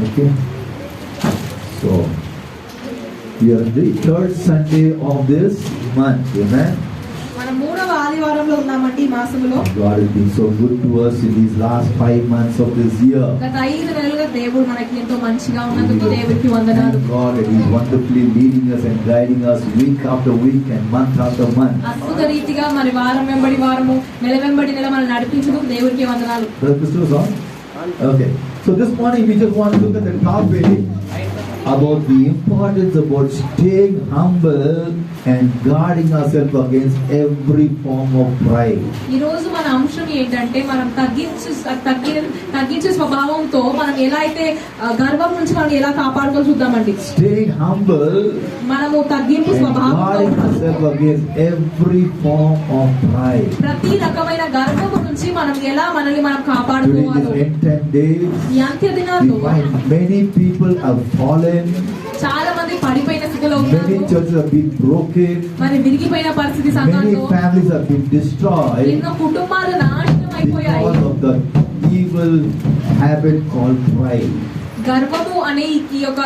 Okay. So we are the third Sunday of this month. Amen. మనం మూడవ ఆదివారంలో ఉన్నామండి ఈ మాసములో. God has been so good to us in these last 5 months of this year. గత 5 నెలలుగా దేవుడు మనకి ఎంతో మంచిగా ఉన్నందుకు దేవునికి వందనాలు. Thank God that He is wonderfully leading us and guiding us week after week and month after month. అద్భుత రీతిగా మరి వారం వెంబడి వారము, నెల వెంబడి నెల మనల్ని నడిపించుటకు దేవునికి వందనాలు. Okay. So this morning we just want to look at the topic about the importance about staying humble and guarding ourselves against every form of pride. ఈ రోజు మన అంశం ఏంటంటే మనం తగ్గించే స్వభావంతో మనం ఎలా అయితే గర్వం నుంచి మనం ఎలా కాపాడుకోవాలో చూద్దామండి. Staying humble, మనము తగ్గింపు స్వభావంతో guarding ourselves against every form of pride. ప్రతి రకమైన గర్వము నుంచి మనం ఎలా మనల్ని మనం కాపాడుకోవాలో. During these end days, ఈ అంత్య దినాల్లో we find many people have fallen. చాలా మంది పడిపోయిన స్థితిలో Many ఉన్నారు. churches have been broken. మరి విరిగిపోయిన పరిస్థితి Many సంఘంలో families have been destroyed ఎన్నో కుటుంబాలు నాశనం అయిపోయాయి. because of the evil habit called pride. గర్వము అనే ఈ యొక్క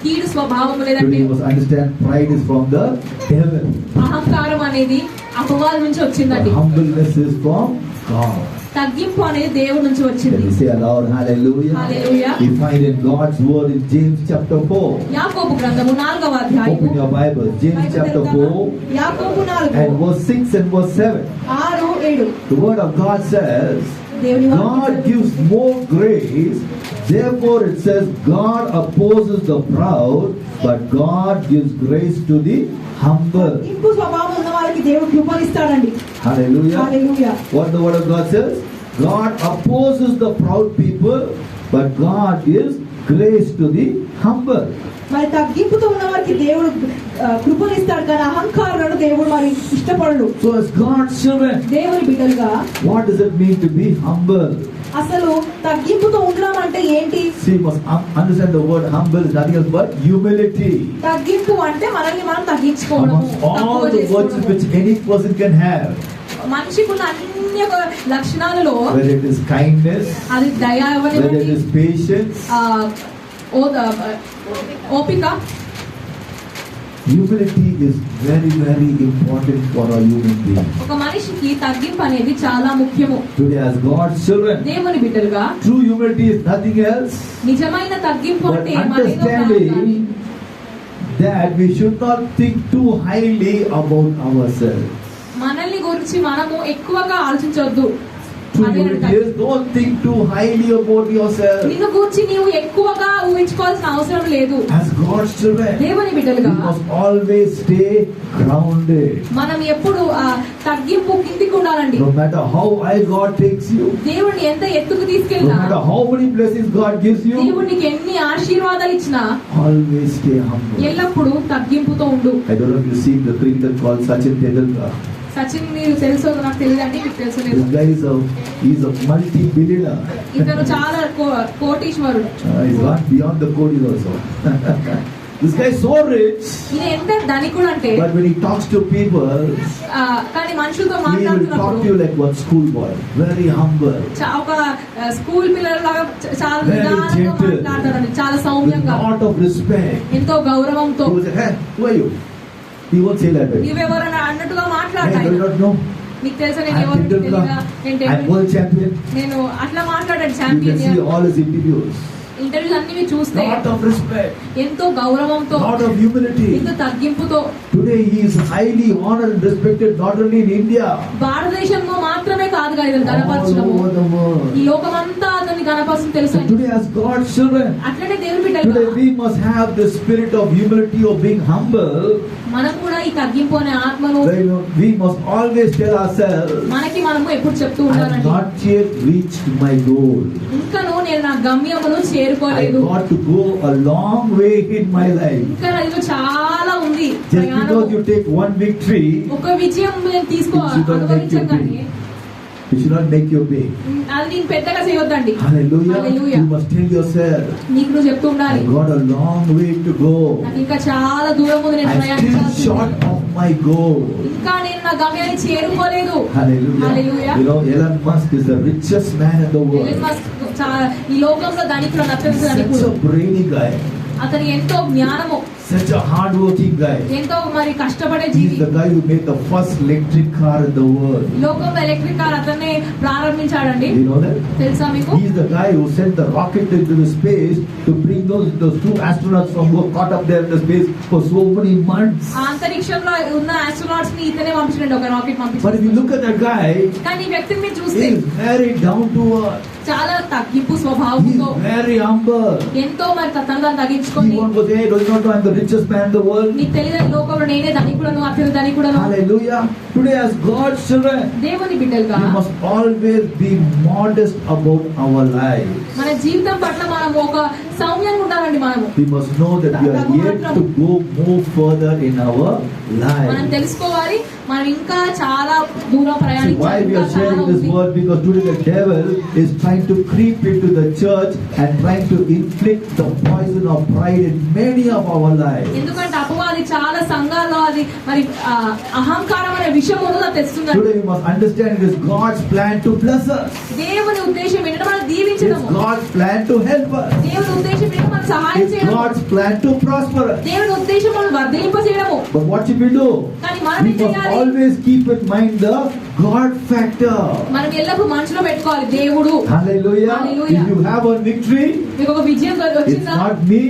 కీడు స్వభావము లేదంటే Today you must understand pride is from the devil. అహంకారం అనేది అపవాది నుంచి వచ్చిందండి. Humbleness is from God. తగ్గింపు అనేది దేవుడి నుంచి Let వచ్చింది. me say aloud, hallelujah. Hallelujah. We find in God's word in James chapter 4. యాకోబు గ్రంథము 4వ అధ్యాయము. Open your Bible. James chapter 4 యాకోబు 4 and verse 6 and verse 7. 6, 7. The word of God says, దేవుని God వాక్యం gives more grace. Therefore it says, God opposes the proud, but God gives grace to the humble. తగ్గింపు స్వభావం ఉన్న వాళ్ళకి దేవుడు కృపనిస్తాడండి. Hallelujah. Hallelujah. What the word of God says? God opposes the proud people, but God gives grace to the humble. మరి తగ్గింపుతో ఉన్న వారికి దేవుడు కృపనిస్తాడు కానీ అహంకారులను దేవుడు మరి ఇష్టపడడు. So as God's children, దేవుని బిడ్డలుగా what does it mean to be humble? అసలు తగ్గింపుతో ఉండడం అంటే ఏంటి? See, you must understand the word humble is nothing else but humility. తగ్గింపు అంటే మనల్ని మనం తగ్గించుకోవడం. Amongst all the virtues which any person can have, మనిషికి ఉన్న అన్ని లక్షణాలలో whether it is kindness, అది దయ whether it ఇవ్వనివ్వండి, is patience, ఓపిక. humility is very, very important for a human being. ఒక మనిషికి తగ్గింపు అనేది చాలా ముఖ్యము. Today as God's children, దేవుని బిడ్డలుగా true humility is nothing else నిజమైన తగ్గింపు but అంటే మరేదో కాదు కానీ understanding that we should not think too highly about ourselves. మనల్ని గురించి మనము ఎక్కువగా ఆలోచించొద్దు. True humility is don't think too highly about yourself. నిన్ను గురించి నీవు ఎక్కువగా ఊహించుకోవాల్సిన అవసరం లేదు. As God's children, దేవుని we బిడ్డలుగా must always stay grounded. మనం ఎప్పుడు తగ్గింపు కిందికి ఉండాలండి. No matter how high God takes you, దేవుడిని ఎంత ఎత్తుకు no తీసుకెళ్ళినా, matter how many blessings God gives you, దేవుడికి ఎన్ని ఆశీర్వాదాలు ఇచ్చినా always stay humble. ఎల్లప్పుడూ తగ్గింపుతో ఉండు. I don't know if you see the cricketer called Sachin Tendulkar. Sachin మీరు తెలుసో నాకు తెలియదండి, మీకు తెలుసు లేదు. This guy is a multi-billionaire. ఇతను చాలా కోటీశ్వరుడు. He's gone beyond the coties also. This guy is so rich, ఈయన ఎంత ధనికుడు అంటే, but when he talks to people, కానీ మనుషులతో he will talk to మాట్లాడుతున్నప్పుడు you like one schoolboy, very humble, ఒక స్కూల్ పిల్లలాగా చాలా Very నిదానంగా gentle. మాట్లాడతాడండి, చాలా with సౌమ్యంగా, lot of respect. ఎంతో గౌరవంతో. He will say, "Hey, who are you?" He won't say that way. నువ్వెవరన్నా అన్నట్టుగా Hey, మాట్లాడతాయి. do you not know? నీకు తెలుసా నేను I'm ఎవరు Tendulkar. తెలియదా, I'm world champion. నేను అట్లా మాట్లాడాను. You can champion see all his interviews. Interviews అన్ని మీరు చూస్తే Lot of respect, ఎంతో గౌరవంతో, lot of humility. ఎంతో తగ్గింపుతో. Today he is highly honored and respected not only in India, భారతదేశంలో మాత్రమే కాదు కదా ఇతను all గణపరచడము, over the world. ఈ లోకమంతా అతన్ని గణపరచడం తెలుసు. So today as God's children, అట్లనే దేవుని బిడ్డలుగా today we must have the spirit of humility, of being humble. మనం కూడా ఈ తగ్గింపు అనే ఆత్మను We must always tell ourselves, మనకి మనము ఎప్పుడు చెప్తూ I have ఉండాలండి. not yet reached my goal. ఇంకను నేను నా గమ్యమును I చేరుకోలేదు, got to go a long way in my life. ఇంకా నాకు చాలా ఉంది Just ప్రయాణము. because you take one victory, ఒక విజయం నేను అనుభవించగానే it should not make you big. అది నేను పెద్దగా చేయొద్దండి. Hallelujah. Hallelujah. You must tell yourself, నీకు నువ్వు చెప్తూ I ఉండాలి, got a long way to go. నాకు ఇంకా చాలా దూరం ఉంది, నేను I'm still ప్రయాణించాల్సింది. short of my goal. ఇంకా నేను నా గమ్యాన్ని చేరుకోలేదు. Hallelujah. Hallelujah. You know, Elon Musk is the richest man in the world. Elon Musk ఈ లోకంలో ధనికుడు, అత్యంత Such ధనికుడు. a brainy guy. అతను ఎంతో జ్ఞానము, Such a hard-working guy. ఎంతో మరి కష్టపడే He's జీవి. the guy who made the first electric car in the world. లోకంలో ఎలక్ట్రిక్ కార్ అతన్నే ప్రారంభించాడండి. You know that? తెలుసా మీకు? He's the guy who sent the rocket into the space to bring those two astronauts from who were caught up there in the space for so many months. ఆ అంతరిక్షంలో ఉన్న astronauts ని ఇతనే పంపించాడు, ఒక rocket But if పంపించాడు. you look at that guy, కానీ ఈ వ్యక్తిని మీరు చూస్తే he's very down to earth. చాలా తగ్గింపు He's స్వభావంతో, very humble. ఎంతో మరి తనను He తగ్గించుకొని, won't go say, hey, don't you know I'm the richest man in the world? నీకు తెలియదు లోకంలో నేనే ధనికుడను, అత్యంత ధనికుడను. Hallelujah. Today as God's children, దేవుని బిడ్డలుగా we must always be modest about our lives. మన జీవితం పట్ల మనం ఒక సౌమ్యంగా ఉండాలండి. మనము We must know that we are yet to go more further in our మనం lives. తెలుసుకోవాలి, మనం ఇంకా చాలా దూరం See, why ప్రయాణించాలి. we ఇంకా are చాలా sharing this ఉంది. word? Because today the devil is trying to creep into the church and trying to inflict the poison of pride in many of our lives. ఎందుకంటే అపవాది చాలా సంఘాల్లో అది మరి అహంకారం అనే విషయమును తెస్తున్నాడు. Today we must understand it is God's plan to bless us. దేవుని ఉద్దేశం ఏంటంటే మనం It's దీవించడము. God's plan to help us. దేవుని ఉద్దేశం ఏంటంటే మనం సహాయం It's చేయడం. God's plan to prosper us. దేవుని ఉద్దేశం మనం వర్ధింప చేయడము. But what should we do? కానీ మనం We ఏం must చేయాలి? always keep in mind the God factor. మనం ఎల్లప్పుడూ మనసులో పెట్టుకోవాలి, దేవుడు. Hallelujah. Hallelujah. If you have a victory, మీకు ఒక విజయం it's వచ్చిందా? not me,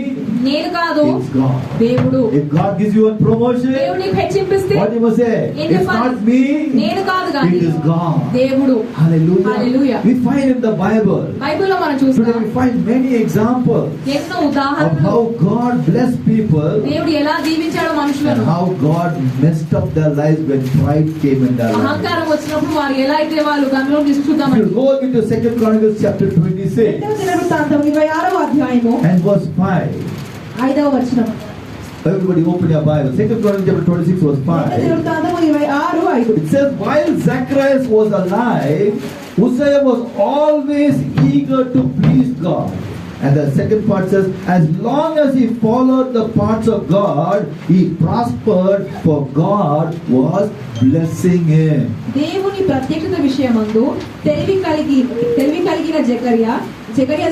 నేను కాదు, it's God. దేవుడు. If God gives you a దేవుడు promotion, నీకు హెచ్చింపిస్తే what you must say? ఏం It's చెప్పాలి? not me, నేను కాదు కానీ it is God. దేవుడు. Hallelujah. Hallelujah. We find in the Bible, బైబిల్లో మనం today చూస్తాం we find many examples ఎన్నో of ఉదాహరణలు. how God blessed people దేవుడు ఎలా దీవించాడో and మనుషులను. how God messed up their lives when pride came in their lives. అహంకారం వచ్చినప్పుడు వారు ఎలా అయితే వాళ్ళు గంగలో If చూద్దామండి. you go into 2 Chronicles chapter 26 రెండవ దినవృత్తాంతం 26వ అధ్యాయము and verse 5. 5వ వచనం. Everybody open your Bible. 2 Chronicles chapter 26 verse రెండవ 5. దినవృత్తాంతము 26:5. It says, while Zacharias was alive, Uzziah was always eager to please God. And the second part says, as long as he followed the paths of God, he prospered, for God was blessing him. దేవుని ప్రత్యక్షత విషయమందు తెలివి కలిగిన జకర్యా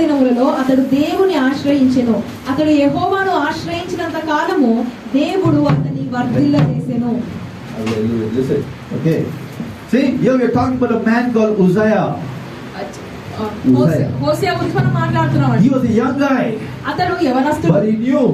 దినములలో అతడు దేవుని ఆశ్రయించెను. అతడు యెహోవాను ఆశ్రయించినంత కాలము దేవుడు అతని వర్ధిల్ల చేసెను. Hallelujah. Listen. Okay. See, here we are talking about a man called Uzziah. హోషేయ గురించి మనం మాట్లాడుతున్నాం. He was a young guy, అతడు యవనస్తుడు. but he knew,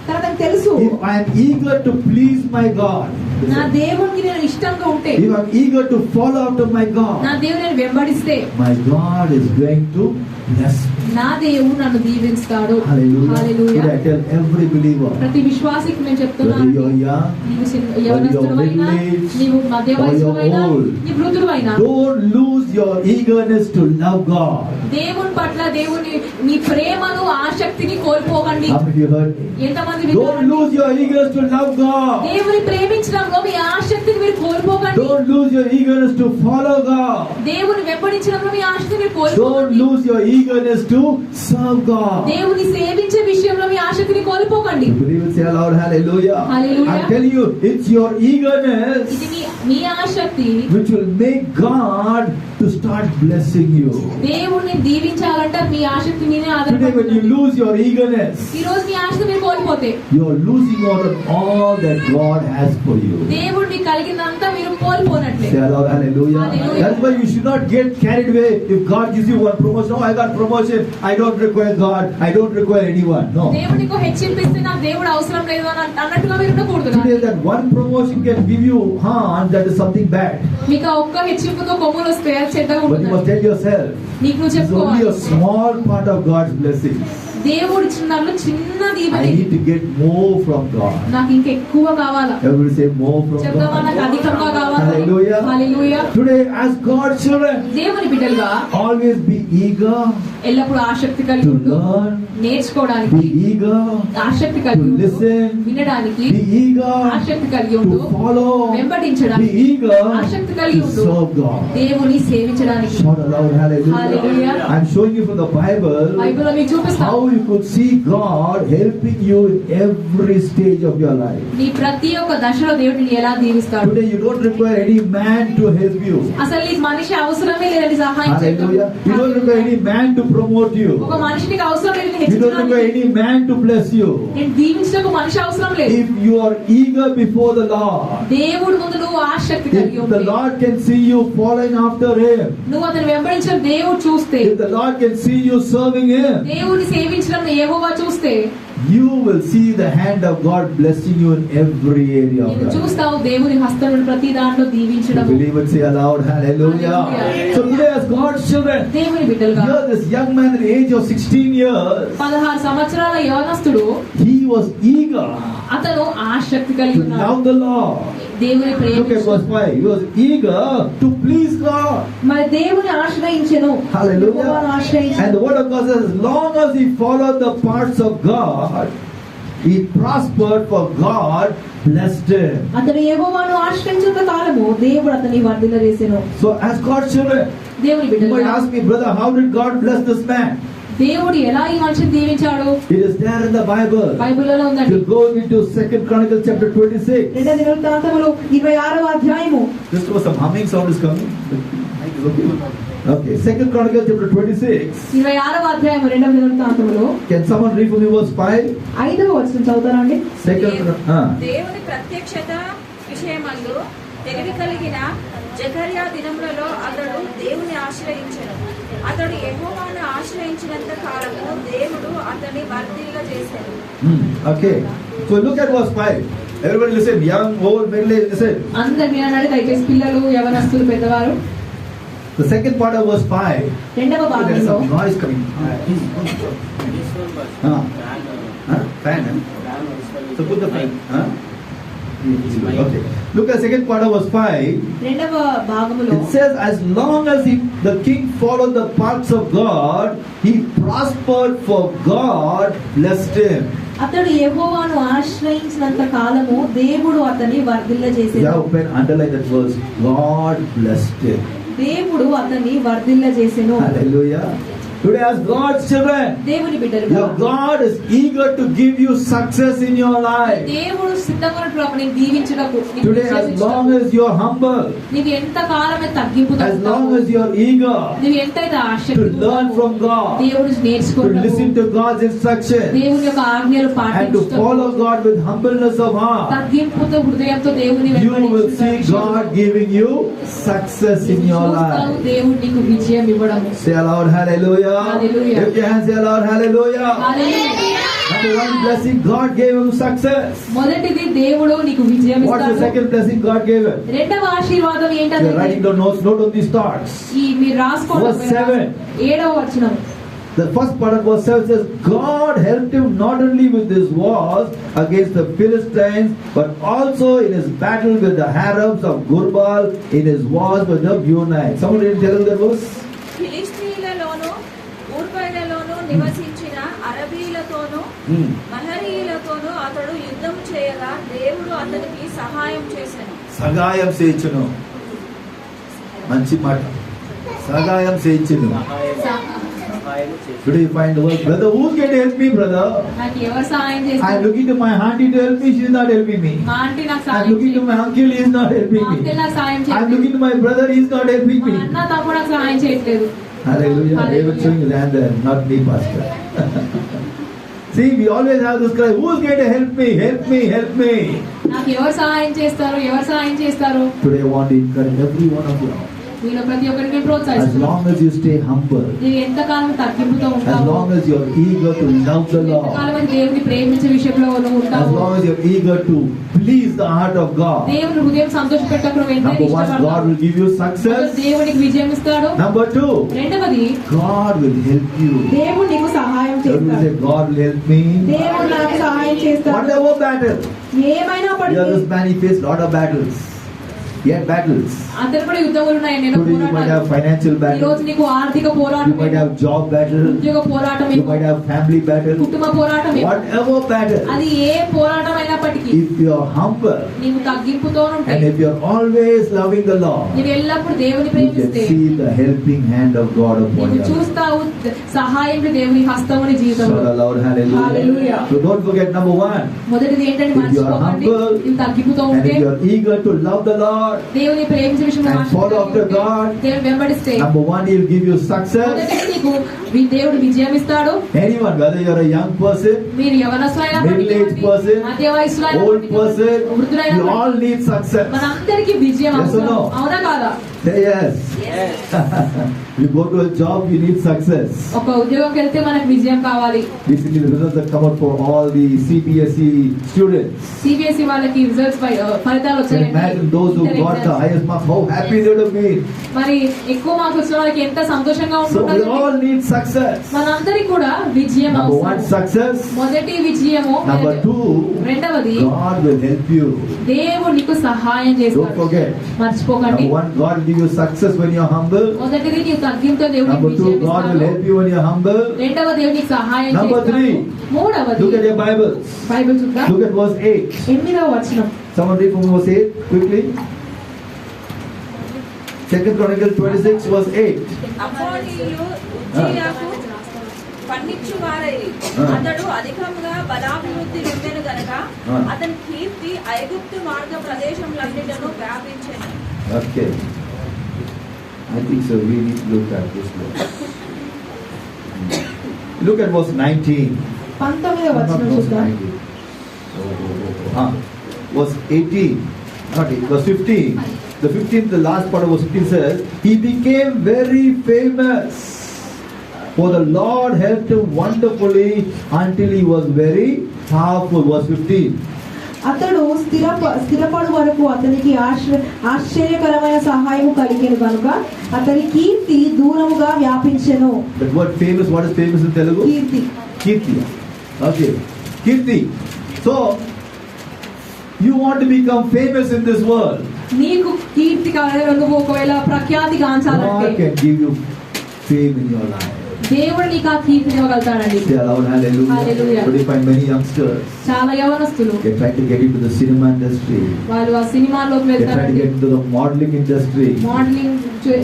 తనకు తెలుసు, if I am eager to please my God, నా దేవునికి నేను ఇష్టంగా ఉంటే, if I am eager to follow after my నా God, దేవుని నేను వెంబడిస్తే my God is going to bless me. నా దేవుడు నన్ను దీవిస్తాడు. Hallelujah. Hallelujah. Today I tell every believer, ప్రతి విశ్వాసికి నేను whether చెప్తున్నాను, you're young, నీవు యవనస్తుడైనా, middle-aged, నీవు మధ్య or వయస్కుడైనా, you're old, నీ వృద్ధుడైనా, don't lose your eagerness to love God. దేవుని పట్ల దేవుని నీ ప్రేమను ఆసక్తిని కోల్పోకండి. How many of you heard me? ఎంతమంది Don't విన్నారండి? lose your eagerness to love God. దేవుని ప్రేమించడంలో మీ ఆసక్తిని మీరు కోల్పోకండి. Don't lose your eagerness to follow God. దేవుని వెంబడించడంలో మీ ఆసక్తిని మీరు Don't కోల్పోకండి. lose your eagerness to serve God. దేవుని సేవించే విషయంలో మీ ఆసక్తిని కోల్పోకండి. You believe it? Say aloud, hallelujah. Hallelujah. I'm telling you, it's your eagerness ఇది మీ ఆసక్తి which will make God to start blessing you. దేవుణ్ణి దీవించాలంటే మీ ఆసక్తి మీదే Today when you ఆధారపడి. lose your eagerness, ఈ రోజు మీ ఆసక్తి మీరు కోల్పోతే you are losing out on all that God has for you. దేవుడు మీకు కలిగిందంతా మీరు కోల్పోనట్లే. Say aloud, hallelujah. Hallelujah. That's why you should not get carried away if God gives you one promotion. Oh, I got promotion. I don't require God. I don't require anyone. No. దేవుడికి హెచ్చింపిస్తే నాకు దేవుడు అవసరం లేదు అని అన్నట్టుగా మీరు ఉండకూడదు. Today that one promotion can give you harm, that is something bad. మీకు ఆ ఒక్క హెచ్చింపుతో కొమ్ములు వస్తే అది చెడ్డగా But you must ఉంటుంది. tell yourself, నీకు నువ్వు it's only చెప్పుకోవాలి, a small part of God's blessing. దేవుడు ఇచ్చిన దాంట్లో చిన్న I Deevena need to get more from God. నాకు ఇంకెక్కువ కావాలా. Everybody say more from చెప్తావా నాకు God. అధికంగా కావాలా. Hallelujah. హల్లెలూయా. Today as God's children, దేవుని బిడ్డలుగా always be eager ఎల్లప్పుడూ ఆసక్తి కలిగి to ఉండు, learn, నేర్చుకోవడానికి be eager, ఆసక్తి to కలిగి ఉండు, listen, వినడానికి be eager, ఆసక్తి కలిగి ఉండు, to follow, be వెంబడించడానికి eager ఆసక్తి కలిగి to ఉండు, serve God. దేవుని సేవించడానికి. Shout aloud, hallelujah. Hallelujah. I'm showing you from the Bible బైబిల్లో మీకు చూపిస్తాను how you could see God helping you in every stage of your life. నీ ప్రతి ఒక్క దశలో దేవుడిని ఎలా దీవిస్తాడు. Today you don't require any man to help you. అసలు నీకు మనిషి అవసరమే లేదని సహాయం చేయడం. Hallelujah. You don't require any man to promote you. ఒక మనిషికి అవసరం లేదు You don't require any man to bless you. నేను దీవించడానికి ఒక మనిషి అవసరం లేదు. If you are eager before the Lord, దేవుడు ముందు నువ్వు ఆసక్తి కలిగి if ఉంటే, the Lord can see you following after Him, నువ్వు అతను వెంబడించిన దేవుడు చూస్తే, if the Lord can see you serving Him, దేవుని సేవించడం యెహోవా చూస్తే, you will see the hand of God blessing you in every area of నీవు your life. చూస్తావు దేవుని హస్తం ప్రతి దాంట్లో దీవించడం. Believe it, say aloud, hallelujah. Hallelujah. So today as God's children, దేవుని బిడ్డలుగా here this young man at the age of 16 years, 16 సంవత్సరాల యవనస్తుడు he was eager అతను ఆసక్తి కలిగి to ఉన్నాడు, love the Lord. దేవుని Look at ప్రేమించు. verse 5. He was eager to please God. మరి దేవుని ఆశ్రయించెను, Hallelujah. యెహోవాను ఆశ్రయించెను. And the word of God says, as long as he followed the parts of God, he prospered, for God blessed him. అతడు యెహోవాను ఆశ్రయించున్న కాలము దేవుడు అతని వర్ధిల్లజేసెను. So as God's children, దేవుని you might బిడ్డలుగా ask me, brother, how did God bless this man? దేవుడు ఎలా ఈ మనిషిని దీవించాడు? It is there in the Bible. బైబిల్లో ఉందండి. You go into 2 Chronicles chapter 26. రెండవ దినవృత్తాంతములు 26వ అధ్యాయము. Just was some humming sound is coming. Okay, 2 Chronicles chapter 26. 26వ అధ్యాయం రెండవ దినవృత్తాంతములు Can someone read for me verse 5? 5వ వచనం చదువుతారండి. దేవుని ప్రత్యక్షత విషయమందు తెగిడి కలిగిన జకర్యా దినములలో అతడు దేవుని ఆశ్రయించెను. అతడు యెహోవాను ఆశ్రయించినంత కాలము దేవుడు అతని వర్ధిల్ల చేసెను. Okay, so look at verse 5. Everybody listen, young, old, middle age, listen. అందరు వినండి, దయచేసి పిల్లలు, యవనస్తులు, పెద్దవారు. The second part of verse 5. రెండవ There is భాగంలో some noise coming. Fan. So put the fan. Okay. Look at the second part of verse 5. రెండవ భాగములో It says, as long as the king followed the paths of God, he prospered, for God blessed him. అతడు యెహోవాను ఆశ్రయించినంత కాలము దేవుడు అతని You వర్ధిల్లజేసెను. have to underline that verse. God blessed him. దేవుడు అతన్ని వర్ధిల్లజేసెను. Hallelujah. Today as God's children, దేవుని బిడ్డలుగా your God is eager to give you success in your life. దేవుడు సిద్ధంగా ఉన్నప్పుడు అప్పుడు నేను దీవించుటకు, నీకు Today as long as you are humble, నీకు ఎంత కాలమే తగ్గింపుతో as long ఉంటావు, as you are eager నువ్వు ఎంతైతే to ఆసక్తి learn from God, దేవుడు to నేర్చుకుంటావు, listen to God's instruction, దేవుని యొక్క ఆజ్ఞలు and to పాటించుటకు, follow God with humbleness of heart, తగ్గింపుతో హృదయంతో దేవుని you will see God giving you success in your life. దేవుడు నీకు విజయం ఇవ్వడము. Say aloud, hallelujah. Hallelujah. Lift your hands, say aloud, hallelujah. Hallelujah. Number one blessing, God gave him success. మొదటిది దేవుడు నీకు విజయం What's the ఇస్తాడు. second blessing God gave him? రెండవ ఆశీర్వాదం You're ఏంటంటే writing down notes, note on these thoughts. ఈ మీరు రాసుకోండి. Verse 7. 7వ వచనం. The first part of verse 7 says, God helped him not only with his wars against the Philistines, but also in his battle with the Arabs of Gurbal, in his wars with the Bunai. Someone didn't tell him that verse? ఫిలిష్తీయులలోను ఊర్బయలలోను నివసించిన అరబీలతోనూ మహరీయులతోనూ అతడు యుద్ధం చేయగా దేవుడు అతనికి సహాయం చేసెను. సగాయం చేయించును. మంచి మాట. సగాయం చేయించును. Today you find the word, brother, who's going to help me, brother? నాకు ఎవరు సహాయం I'm చేస్తారు? looking to my auntie to help me, she's not helping me. మా ఆంటీ నాకు I'm సహాయం looking to చేయదు. my uncle, he's not మా helping uncle me. నాకు సహాయం I'm చేయదు. looking to my brother, he's not helping మా me. అన్న తమ్ముడు నాకు సహాయం చేయట్లేదు. Hallelujah. David showing his hand there, not me, pastor. See, we always have this cry, who's going to help me? Help me, help me. నాకు ఎవరు సహాయం చేస్తారు? ఎవరు సహాయం చేస్తారు? Today I want to encourage every one of you. మీలో ప్రతి ఒక్కరికి As ప్రోత్సహిస్తున్నాను. long as you stay humble, నీవు ఎంతకాలం తగ్గింపుతో as ఉంటావు, long as you are eager to love the Lord, ఎంతకాలం దేవుని ప్రేమించే విషయంలో నువ్వు as ఉంటావు, long as you are eager to please the heart of God, దేవుని హృదయం సంతోషపెట్టకు నువ్వు ఎంతైతే number one, God ఇష్టపడతావు, will give you success. దేవునికి విజయం ఇస్తాడు. Number two, రెండవది, God will help you. దేవుడు నీకు సహాయం Everyone చేస్తాడు. say, God will help me. దేవుడు నాకు సహాయం చేస్తాడు. Whatever battle. ఏమైనా Here పడితే this man, he faced lot of battles. He had battles. అతను కూడా యుద్ధములు ఉన్నాయి, నేను Today you might have పోరాటాలు. financial ఈ రోజు battle. నీకు ఆర్థిక You పోరాటం, might have job battle. ఉద్యోగ పోరాటం, You might have family battle. కుటుంబ పోరాటం, Whatever battle. అది ఏ పోరాటం అయినప్పటికీ If you are humble నీవు తగ్గింపుతో ఉంటే, and if you are always loving the Lord, నీవు ఎల్లప్పుడు దేవుని you can Premisthe see the helping hand of God upon నీవు your life. చూస్తావు సహాయం దేవుని హస్తముని జీవితంలో. Shout aloud, hallelujah. Hallelujah. So don't forget number one. మొదటిది ఏంటంటే If you are మర్చిపోకండి, humble నీవు తగ్గిపుతో and ఉంటే if you are eager to love the Lord, దేవుని ప్రేమించే విషయంలో and follow after ఆసక్తిగా God, ఉంటే, దేవుని వెంబడిస్తే number one, He will give you success. మొదటిది నీకు దేవుడు విజయం ఇస్తాడు. Anyone, whether you are a young person, మీరు యవనస్తులైనా middle-aged person, మధ్య వయస్సులైనా old person, వృద్ధులైనా you all need success. మనందరికీ విజయం Yes or అవసరం. no? అవునా కాదా? Say yes. You go to a job, you need success. ఒక ఉద్యోగంకి వెళ్తే మనకు విజయం కావాలి. Recently, the results that come out for all the CBSE students. CBSE వాళ్ళకి రిజల్ట్స్ ఫలితాలు Can వచ్చాయి. imagine those who got the highest marks, how happy they would have been. మరి ఎక్కువ మార్క్స్ వచ్చిన వాళ్ళకి ఎంత సంతోషంగా So we ఉంటుందో. all need success. మనందరికి కూడా విజయం Number one, అవసరం. success. మొదటి విజయము. Number two, రెండవది God will help you. దేవుడు నీకు సహాయం Don't చేస్తాడు. forget. మర్చిపోకండి. Number one, God will give you success when you are humble. మొదటిది నీవు తగ్గింతో దేవుడు Number నీకు two, విజయం God will ఇస్తాడు. help you when you are humble. రెండవ దేవుడు నీకు సహాయం Number చేస్తాడు. three, మూడవది Look at your Bibles. Bible చూద్దాం. Look at verse 8. 8వ వచనం. Someone read from verse 8 quickly. 2 Chronicles 26 verse 8. అమోనీయులు ఉజ్జియాకు పన్నిచ్చు వారైరి. అతడు అధికముగా బలాభివృద్ధి నొందెను గనక అతని కీర్తి ఐగుప్తు మార్గ ప్రదేశములన్నిటను వ్యాపించెను. Okay. I think so. We need to look at this one. Look at verse 19. 19వ Not వచనం verse చూద్దాం. 19. Verse 18. Not 8, verse 15. The 15th, the last part of verse 15 says, He became very famous, for the Lord helped him wonderfully until he was very powerful. Verse 15. అతడు స్థిరపడు వరకు అతనికి ఆశ్చర్యకరమైన సహాయం కలిగేను కనుక అతని కీర్తి దూరముగా వ్యాపించెను. That word famous, what is famous in Telugu? Keerthi. Kirti. Okay. Kirti. So, you want to become famous in this world. నీకు కీర్తి కావాలి, నువ్వు ఒకవేళ ప్రఖ్యాతి God గాంచాలంటే can give you fame in your life. దేవుడు నీకు ఆ కీర్తిని ఇవ్వగలుగుతాడండి. Say aloud, hallelujah. Hallelujah. Today find many youngsters. చాలా యవనస్తులు They try to get into the cinema industry. వాళ్ళు ఆ సినిమాల్లోకి They try to వెళ్తారండి. get into the modeling industry. Modelling They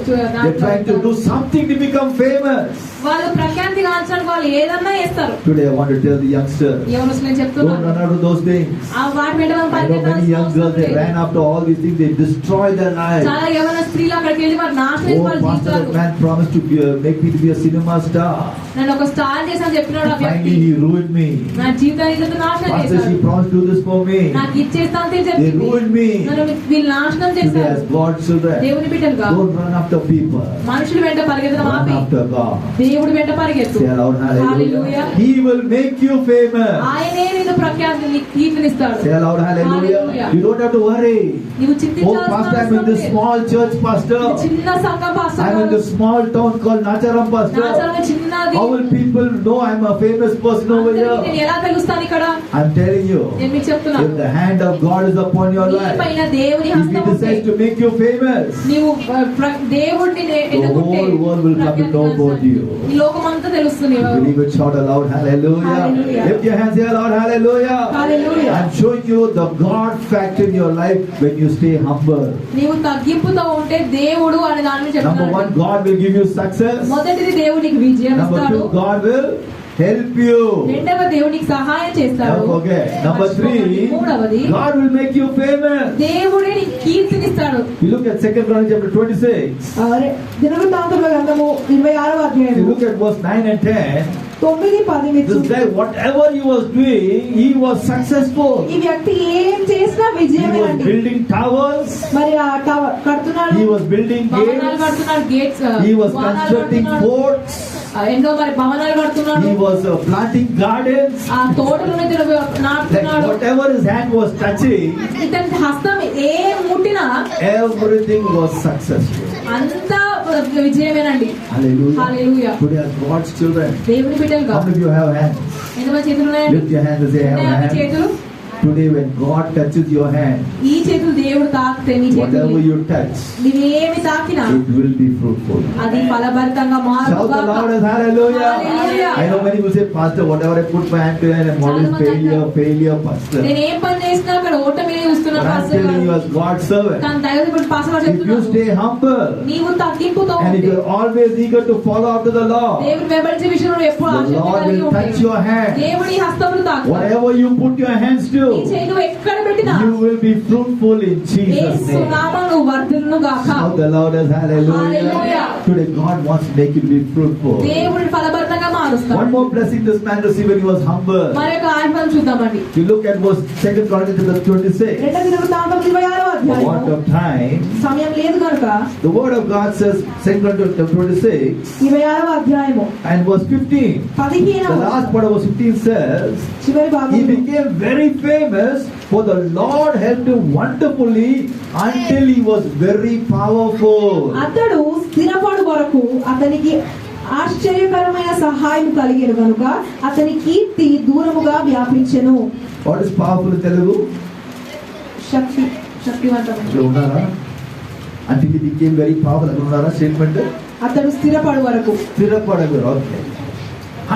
try to do something to become famous. వాళ్ళు ప్రఖ్యాతి గాంచడానికి వాళ్ళు ఏదన్నా చేస్తారు. Today I want to tell the youngsters, యవనస్తులు నేను don't చెప్తున్నాను, run out of those things. ఆ వాటి వెంట మనం I know many young girls, they ran after all these things, they destroy their lives. చాలా యవన స్త్రీలు అక్కడికి వెళ్ళి మరి నాశనం Oh, వాళ్ళు pastor, that జీవితాలు. man promised to make me to be a cinema star. నన్ను ఒక స్టార్ చేసాను చెప్పినాడు ఆ And వ్యక్తి. finally he ruined me. నా జీవితాన్ని నాశనం Pastor, చేశాడు. she promised to do this for me. నాకు ఇచ్చేస్తా అని They చెప్పింది. ruined me. నన్ను వీళ్ళు నాశనం Today చేశారు. as God's children, దేవుని బిడ్డలుగా don't run after people. మనుషులు వెంట పరిగెత్తడం Run ఆపి after God. దేవుడి వెంట పరిగెత్తు. Say aloud, hallelujah. Hallelujah. He will make you famous. ఆయనే నీకు ప్రఖ్యాతి నీకు కీర్తినిస్తాడు. Say aloud, hallelujah. Hallelujah. You don't have to worry. నీవు Oh, చింతించాల్సిన pastor, I'm in అవసరం this లేదు. small church, pastor. ఇది చిన్న సంఘం పాస్టర్ I'm in గారు. this small town called Nacharam, pastor. నాచరమే చిన్నది. How will people know I'm a famous person over అందరికీ నేను here? ఎలా తెలుస్తాను ఇక్కడ? I'm telling you, నేను మీకు చెప్తున్నాను. if the hand of God is upon your నీ life, పైన దేవుని if He హస్తం ఉంటే, decides to make you famous, నీవు దేవుడిని ఎన్నుకుంటే whole world will come to know about you. ఈ లోకమంతా తెలుస్తుంది. believe it, shout aloud, hallelujah. Hallelujah. Lift your hands here, Lord, hallelujah. Hallelujah. I'm showing you the God fact in your life when you stay humble. నీవు తగ్గింపుతో ఉంటే దేవుడు అనే దాన్ని Number చెప్తున్నాడు. one, God will give you success. మొదటిది దేవునికి విజయం Number ఇస్తాడు. two, God will help you. రెండవ దేవునికి సహాయం చేస్తాడు. Don't forget. Number three, మూడవది God will make you famous. దేవుడే నీకు కీర్తినిస్తాడు. You look at 2 Chronicles chapter 26. దినవృత్తాంతముల గ్రంథము 26వ You అధ్యాయము look at verse 9 and 10. 9-10 This guy, whatever he was doing, he was successful. ఈ వ్యక్తి ఏం చేసినా He was విజయమేనండి. building towers. మరి ఆ టవర్ కడుతున్నాడు. He was building భవనాలు gates. కడుతున్నాడు, gates He was constructing forts. ఎన్నో మరి భవనాలు కడుతున్నాడు. He was planting gardens. ఆ తోటలను Like నాటుతున్నాడు. whatever his hand was touching, ఇతని హస్తం ఏ ముట్టినా everything was successful. అంతా విజయమేనండి. Hallelujah. Hallelujah. Today as God's children, దేవుని బిడ్డలుగా how many of you have hands? ఎంతమంది చేతులు ఉన్నాయండి? Lift your hands and say, I have ఉన్నాయా మీ hands. చేతులు? Today when God touches your hand, ఈ చేతులు దేవుడు తాకితే నీ whatever చేతులు you touch, నీవేమి తాకినా it will be fruitful. అది ఫలభరితంగా Shout the loudest hallelujah. Hallelujah. I know many will say, Pastor, whatever I put my hand to and what is failure, Pastor. నేను ఏం పని చేసినా అక్కడ ఓటమినే చూస్తున్నా But I'm telling you as God's servant, కానీ దైవజనుడు pastor if you చెప్తున్నాడు stay humble నీవు తగ్గింపుతో and if ఉంటే you're always eager to follow after the Lord, దేవుని వెంబడించే విషయంలో ఎప్పుడు the ఆసక్తి Lord కలిగి will ఉంటే touch your hand. దేవుని హస్తములు తాకుతాయి. Whatever you put your hands నీ to, చేయి నువ్వు ఎక్కడ పెట్టినా you will be fruitful in Jesus' Yesu name. నామమున వర్ధిల్లును గాక. Shout the loudest hallelujah. Hallelujah. Today God wants to make you be fruitful. దేవుని ఫలభరితంగా మారుస్తాడు. One more blessing this man received when he was humble. మరొక ఆత్మను చూద్దామండి. If you look at verse 2 Corinthians 26, రెండవ దినవృత్తాంతం 26వ for want అధ్యాయం. of time, సమయం లేదు కనుక the word of God says, 2 Corinthians 26 26వ అధ్యాయము and verse 15. The 15వ last part of verse 15 says, చివరి he భాగం became very famous, for the Lord helped him wonderfully until he was very powerful. అతడు స్థిరపడు వరకు అతనికి ఆశ్చర్యకరమైన సహాయం కలిగేను కనుక అతని కీర్తి దూరముగా వ్యాపించెను. What is powerful in Telugu? శక్తివంతము. ఇక్కడ ఉన్నారా? Until he became very powerful. అక్కడ ఉన్నారా స్టేట్మెంట్? అతడు స్థిరపడు వరకు స్థిరపడగలరు. Okay.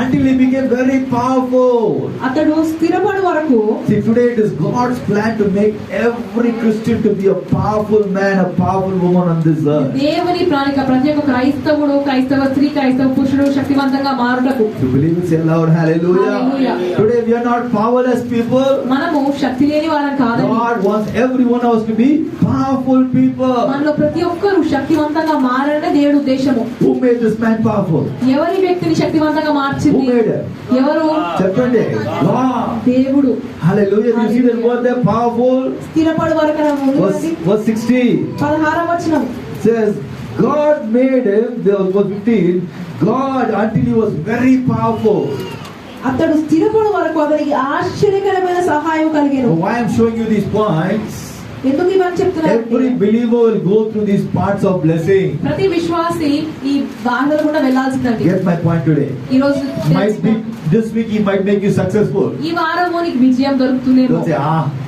Until he became very powerful. అతడు స్థిరపడు వరకు. See, today it is God's plan to make every Christian to be a powerful man, a powerful woman on this earth. దేవుని ప్రణాళిక ప్రతి ఒక్క క్రైస్తవుడు, క్రైస్తవ స్త్రీ, క్రైస్తవ పురుషుడు శక్తివంతంగా మారుటకు. You believe it? Say loud, hallelujah. Hallelujah. Today we are not powerless people. మనము శక్తి లేని వారం కాదు. God wants every one of us to be powerful people. మనలో ప్రతి ఒక్కరు శక్తివంతంగా మారాలనే దేవుడి ఉద్దేశము. Who made this man powerful? ఎవరి వ్యక్తిని శక్తివంతంగా మార్చింది? Who made it? ఎవరు? చెప్పండి. God. దేవుడు. Hallelujah. You see that word there, powerful. స్థిరపడు వరకు Verse 16 16వ వచనం says, God made him, verse 15, God until he was very powerful. అతడు స్థిరపడు వరకు అతనికి ఆశ్చర్యకరమైన సహాయం కలిగేను. So why I'm showing you these points? ఎందుకు ఇవన్నీ చెప్తున్నాను? Every believer will go through these parts of blessing. ప్రతి విశ్వాసి ఈ బాధలు కూడా వెళ్ళాల్సిందండి. Get my point today. ఈ రోజు Might be this week he might make you successful. ఈ వారము నీకు విజయం దొరుకుతుందేమో. Don't say,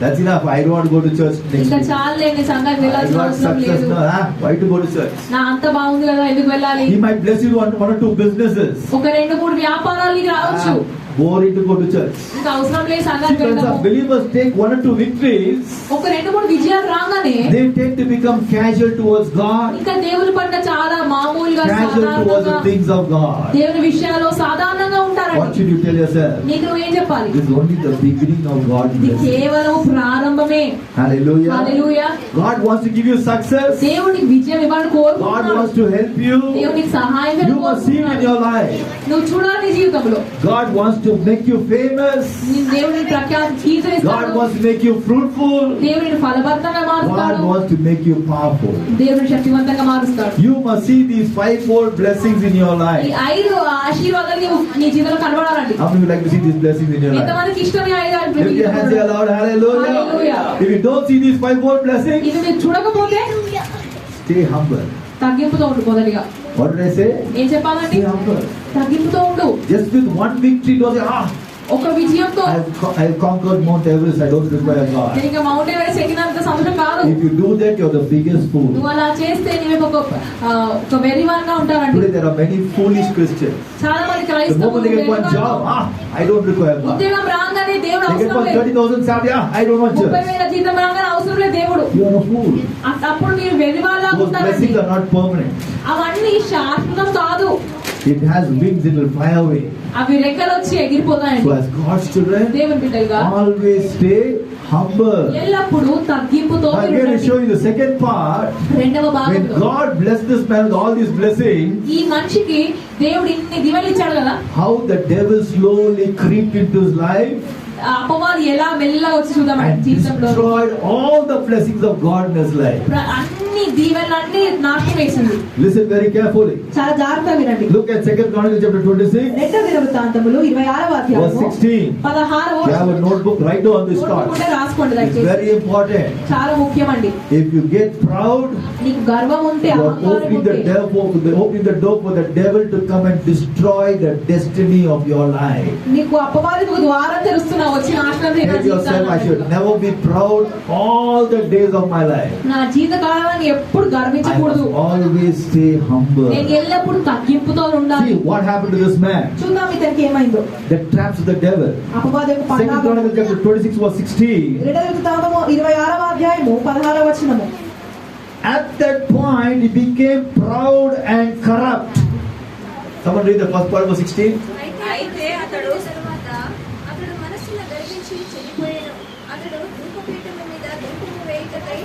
that's enough. I don't want to go to church next ఇంకా week. చాలే నేను సంఘానికి I వెళ్ళాల్సిన got అవసరం success లేదు. now. Why to go to church? నా అంత బాగుంది కదా ఎందుకు వెళ్ళాలి? He might bless you with one or two businesses. ఒక 2-3 వ్యాపారాలు నీకు రావచ్చు. Boring to go to church. ఇంకా అవసరం లేదు See, సంఘానికి when వెళ్ళడం. some believers take one or two victories, ఒక 2-3 విజయాలు రాగానే they tend to become casual towards God, ఇంకా దేవుని పట్ల చాలా మామూలుగా casual towards the సాధారణంగా things of God. దేవుని విషయాల్లో సాధారణంగా What ఉంటారండి. should you tell yourself? నీకు నువ్వేం చెప్పాలి? This is only the beginning of God's ఇది blessing. కేవలం ప్రారంభమే. Hallelujah. Hallelujah. God wants to give you success. దేవునికి విజయం ఇవ్వాలని God కోరుకుంటున్నాడు. wants to help you. దేవునికి సహాయం You must see it in your life. నువ్వు చూడాలి నీ జీవితంలో. God wants to make you famous. నీ దేవుని ప్రఖ్యాతి కీర్తిస్తాడు. God wants to make you fruitful. దేవుని ఫలభరితంగా God మారుస్తాడు. wants to make you powerful. దేవుని శక్తివంతంగా మారుస్తాడు. You must see these 5-fold blessings in your ఈ life. 5 ఆశీర్వాదాలు నీ జీవితంలో కనబడాలండి. How many would like to see these blessings in your life? ఎంతమందికి ఇష్టం ఈ 5 Lift your hands here loud. Hallelujah. Hallelujah. If you don't see these 5-fold blessings, ఇది మీరు చూడకపోతే stay humble. తగ్గింపుతో ఉండు. మొదటిగా What did I say? ఏం చెప్పాలండి? Stay humble. తగ్గింపుతో ఉండు. Just with one victory, don't say, ఒక విజయంతో I've conquered Mount Everest. I don't require God. నేను ఇంకా మౌంట్ ఎవరెస్ట్ ఎక్కినంత సంవత్సరం కాదు. If you do that, you're the biggest fool. నువ్వు అలా చేస్తే నీవు ఒక వెరివాన్గా ఉంటావండి. Today there are many foolish Christians. చాలా మంది The moment they get one job, I don't require God. ఉద్యోగం రాగానే దేవుడు They get అవసరం one లేదు. 30,000 salary, I don't want church. 30,000 జీతం రాగానే అవసరం లేదు దేవుడు. You are a fool. అప్పుడు మీరు వెరివాన్లా Those ఉంటారండి. blessings are not permanent. అవన్నీ శాశ్వతం కాదు. It has wings, it will fly away. అవి రెక్కలు వచ్చి So ఎగిరిపోతాయండి. as God's children, దేవుని బిడ్డలుగా always stay humble. ఎల్లప్పుడూ తగ్గింపుతో I'm going to show you the second part. రెండవ When భాగంలో God blessed this man with all these blessings, ఈ మనిషికి దేవుడు ఇన్ని దివెలు ఇచ్చాడు కదా, how the devil slowly creeped into his life ఆ అపవాది ఎలా మెల్లగా వచ్చి చూద్దామండి and జీవితంలో destroyed all the blessings of God in his life. అన్ని అన్ని దీవెనలన్నీ నాశనం వేసింది. Listen very carefully. చాలా జాగ్రత్తగా వినండి. Look at 2 Chronicles chapter 26. రెండవ దినవృత్తాంతములు 26వ Verse అధ్యాయము 16. 16వ You have a notebook, write down this thought. నోట్బుక్లో రాసుకోండి It's దయచేసి. very important. చాలా ముఖ్యమండి. If you get proud, నీకు గర్వం ఉంటే, you are అహంకారం opening ఉంటే, the door for the devil to come and destroy the destiny of your life. నీకు అపవాదికి ద్వారం తెరుస్తున్నా వచ్చి నాశనం Tell చేయడానికి yourself, I should never be proud all the days of my life. నా జీవిత కాలాన్ని ఎప్పుడు I గర్వించకూడదు. must always stay humble. నేను ఎల్లప్పుడూ తగ్గింపుతో ఉండాలి. See what happened to this man. చూద్దాం ఇతనికి ఏమైందో. The traps of the devil. అపవాది యొక్క 2 Chronicles chapter 26 verse 16. రెండవ దినవృత్తాంతము 26వ అధ్యాయము 16వ వచనము. At that point he became proud and corrupt. Someone read the first part of verse 16. అయితే అతడు తరువాత అతడు మనస్సున గర్వించి చెడిపోయాను. అతడు ధూపపీఠము మీద ధూపము వేయుటకై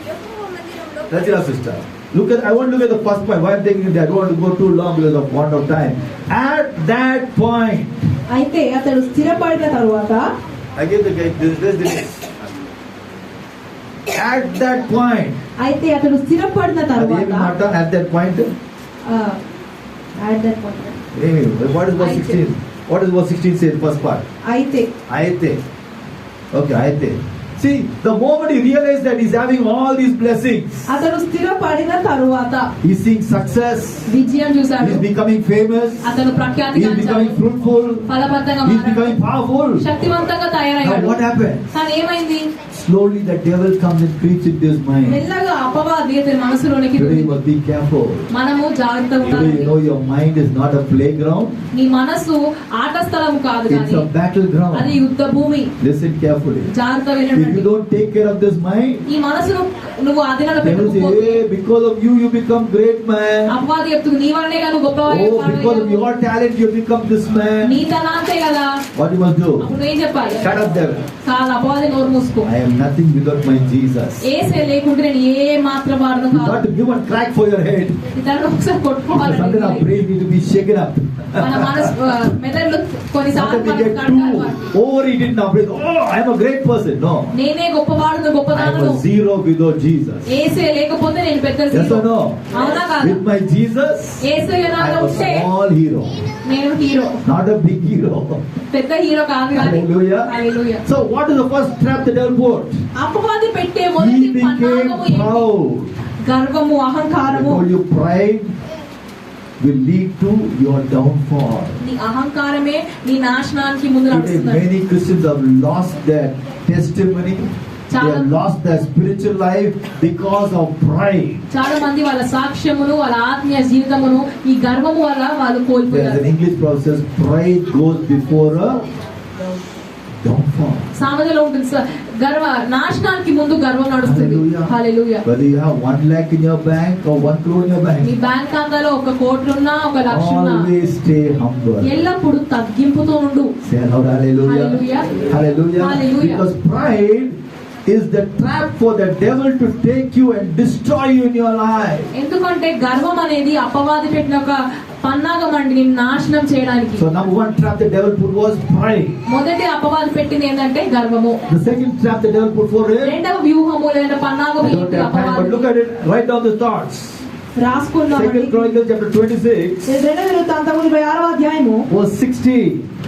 యెహోవా మందిరంలో That's it, sister. Look at. I want to look at the first point. Why I'm taking it? I don't want to go too long because of want of time. At that point, అయితే అతడు స్థిరపడిన తరువాత I give the guy this. At that point. అయితే అతడు స్థిరపడిన అది తరువాత ఏమి మాట? At that point. at that point. What is verse 16? What does verse 16 say? The first part. అయితే Aite. Okay, aite. See, the moment he realized that he's having all these blessings, అతడు స్థిరపడిన తరువాత he's seeing success, విజయం చూశాడు. he's becoming famous, అతను ప్రఖ్యాతి he's becoming fruitful, ఫలవంతంగా he's మారాడు. becoming powerful. శక్తివంతంగా Now తయారయ్యాడు. what happened? కానీ ఏమైంది? Slowly the devil comes and creeps into his mind. మెల్లగా అపవాది అతని మనసులోనికి Today you దూరి- must be careful. మనము జాగ్రత్తగా Today ఉండాలి. you know your mind is not a playground, నీ మనసు ఆట స్థలం కాదు it's కానీ a battleground. అది యుద్ధ భూమి. Listen carefully. జాగ్రత్తగా If you వినండి. don't take care of this mind, ఈ మనసును నువ్వు ఆధీనంలో they will say, పెట్టుకోకపోతే hey, because of you, you become great man. అపవాది చెప్తుంది నీ వల్లనే కాదు గొప్పవాడు Oh, because of your talent, you become this man. నీ తలాంతే కదా. What you must do? అప్పుడు నువ్వేం చెప్పాలి? Shut up, devil. చాలా అపవాది నోరు మూసుకో. I am nothing without my Jesus. ఏసే లేకుంటే నేను ఏ మాత్రం వాడను You got కాదు. to give one crack for your head. ఇతరులు ఒకసారి Because కొట్టుకోవాలని sometimes our brain need to be shaken up. మన మనసు మెదళ్ళు కొన్నిసార్లు Sometimes we మనకు get కడగాలి too వాటిని. overeaten in our brain. Oh, I am a great person. No. నేనే గొప్పవాడు I am గొప్పదాను. a zero without Jesus. ఏసే లేకపోతే నేను పెద్ద Yes జీరో. or no? అవునా కాదు? With my Jesus, ఏసే I నాలో am a ఉంటే small hero. నేను hero. Not a big hero. పెద్ద హీరో కాదు కానీ Hallelujah. Hallelujah. So what is the first trap the devil put? అపవాది పెట్టే He మొదటి became పన్నాగము ఏంటి? proud. గర్వము I అహంకారము. told you pride will lead to your downfall. నీ అహంకారమే నీ నాశనానికి ముందు Today నడుస్తుంది. many Christians have lost their testimony. They have lost their spiritual life because of pride. చాలా మంది వాళ్ళ సాక్ష్యమును వాళ్ళ ఆత్మీయ జీవితమును ఈ గర్వము వల్ల వాళ్ళు There's కోల్పోయారు. an English proverb says pride goes before a downfall. సామెతలో ఉంటుంది సార్, గర్వ నాశనానికి ముందు గర్వం నడుస్తుంది. Hallelujah. Hallelujah. Whether you have 1 lakh in your bank or 1 crore in your నీ bank, బ్యాంక్ ఖాతాలో 1 కోటి ఉన్నా 1 లక్ష ఉన్నా always stay humble. ఎల్లప్పుడూ తగ్గింపుతో ఉండు. Say aloud, hallelujah. Hallelujah. Hallelujah. Hallelujah. Because pride is the trap for the devil to take you and destroy you in your life. ఎందుకంటే గర్వం అనేది అపవాది పెట్టిన ఒక పన్నాగం అండి నిన్ను నాశనం చేయడానికి. So number 1 trap the devil put was pride. మొదటి అపవాది పెట్టింది ఏంటంటే గర్వము. The second trap the devil put for it, రెండవ వ్యూహము లేదా పన్నాగము I don't ఏంటి? have time, but look అపవాది at it, write down the thoughts. రాసుకున్నామండి. 2 Chronicles chapter 26 రెండవ దినవృత్తాంతము 26వ అధ్యాయము verse 60.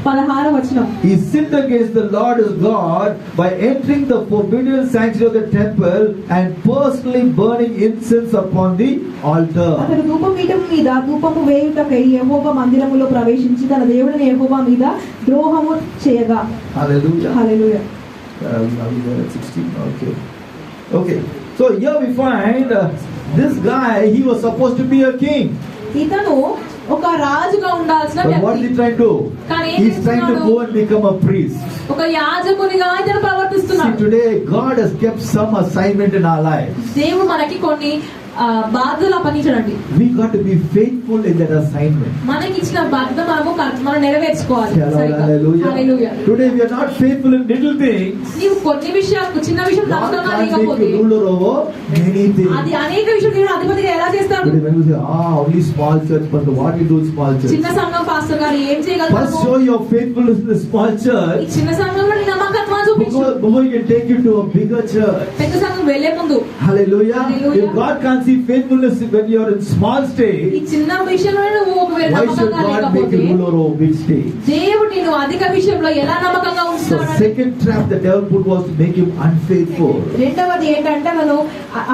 16వ వచనం. He sinned against the Lord his God by entering the forbidden sanctuary of the temple and personally burning incense upon the altar. అతడు ధూపపీఠం మీద ధూపము వేయుటకై యెహోవా మందిరములో ప్రవేశించి తన దేవుడైన యెహోవా మీద ద్రోహము చేయగా. Hallelujah. Hallelujah. Are we there at 16? Okay. Okay. So here we find this guy, he was supposed to be a king. ఇతను ఒక రాజుగా ఉండాల్సిన But what is he వ్యక్తి. trying to do? కానీ ఏం He's trying to చేస్తున్నాడు? go and become a priest. ఒక యాజకునిగా ఇతను See, ప్రవర్తిస్తున్నాడు. today God has kept some assignment in our lives. దేవుడు మనకి కొన్ని బాధ్యతలు అప్పగించాడండి. We got to be faithful in that assignment. మనకి ఇచ్చిన బాధ్యత మనం నెరవేర్చుకోవాలి. సరిగ్గా. Hallelujah. Hallelujah. Today we are not faithful in little things. నీవు కొన్ని విషయాలు చిన్న విషయం God నమ్మకంగా can't make లేకపోతే you ruler over many things. అది అనేక విషయాలు దేవుడు అధిపతిగా ఎలా చేస్తాడు? Today when we say, only small church, but what you do in small church? చిన్న సంఘం పాస్టర్ గారు ఏం First చేయగలుగుతారు? show your faithfulness in the small ఈ church. చిన్న సంఘంలో నీ నమ్మకత్వాన్ని చూపించు. Before He can take you to a bigger church. పెద్ద సంఘం వెళ్లే ముందు Hallelujah. Hallelujah. If God can't see faithfulness when you are in small ఈ stage, చిన్న విషయంలో నువ్వు ఒకవేళ why should నమ్మకంగా God make లేకపోతే you ruler over big stage? దేవుడు నిన్ను అధిక విషయంలో ఎలా నమ్మకంగా So ఉంచుతాడు? second trap the devil put was to make him unfaithful. రెండవది ఏంటంటే అతను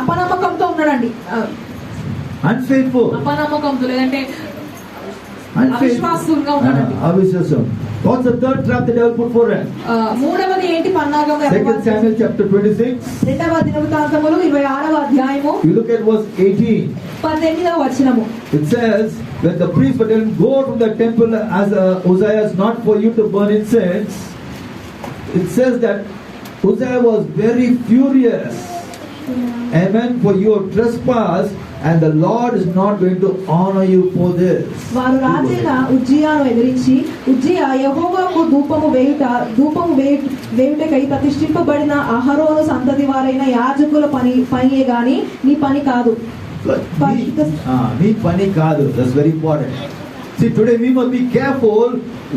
అపనమ్మకంతో ఉన్నాడండి. Unfaithful. అపనమ్మకంతో లేదంటే Unfaithful. అవిశ్వాసంగా ఉన్నాడండి. Aviswasam. What's the third trap the devil put for him? మూడవది ఏంటి పన్నాగం? 2 Samuel chapter 26. రెండవ దినవృత్తాంతములు 26వ అధ్యాయము You look at verse 18. 18వ వచనము. It says, when the priests were telling, go to the temple as Uzziah is not for you to burn incense. It says that Uzziah was very furious. Amen. For your trespass, and the Lord is not going to honor you for this. వారు రాజైన ఉజ్జియాను ఎదిరించి, ఉజ్జియా యెహోవాకు ధూపము వేయుటకై ప్రతిష్ఠింపబడిన అహరోను సంతతి వారైన యాజకుల పనియే గాని నీ పని కాదు. Me pani kaadu. That's very important. See, today we must be careful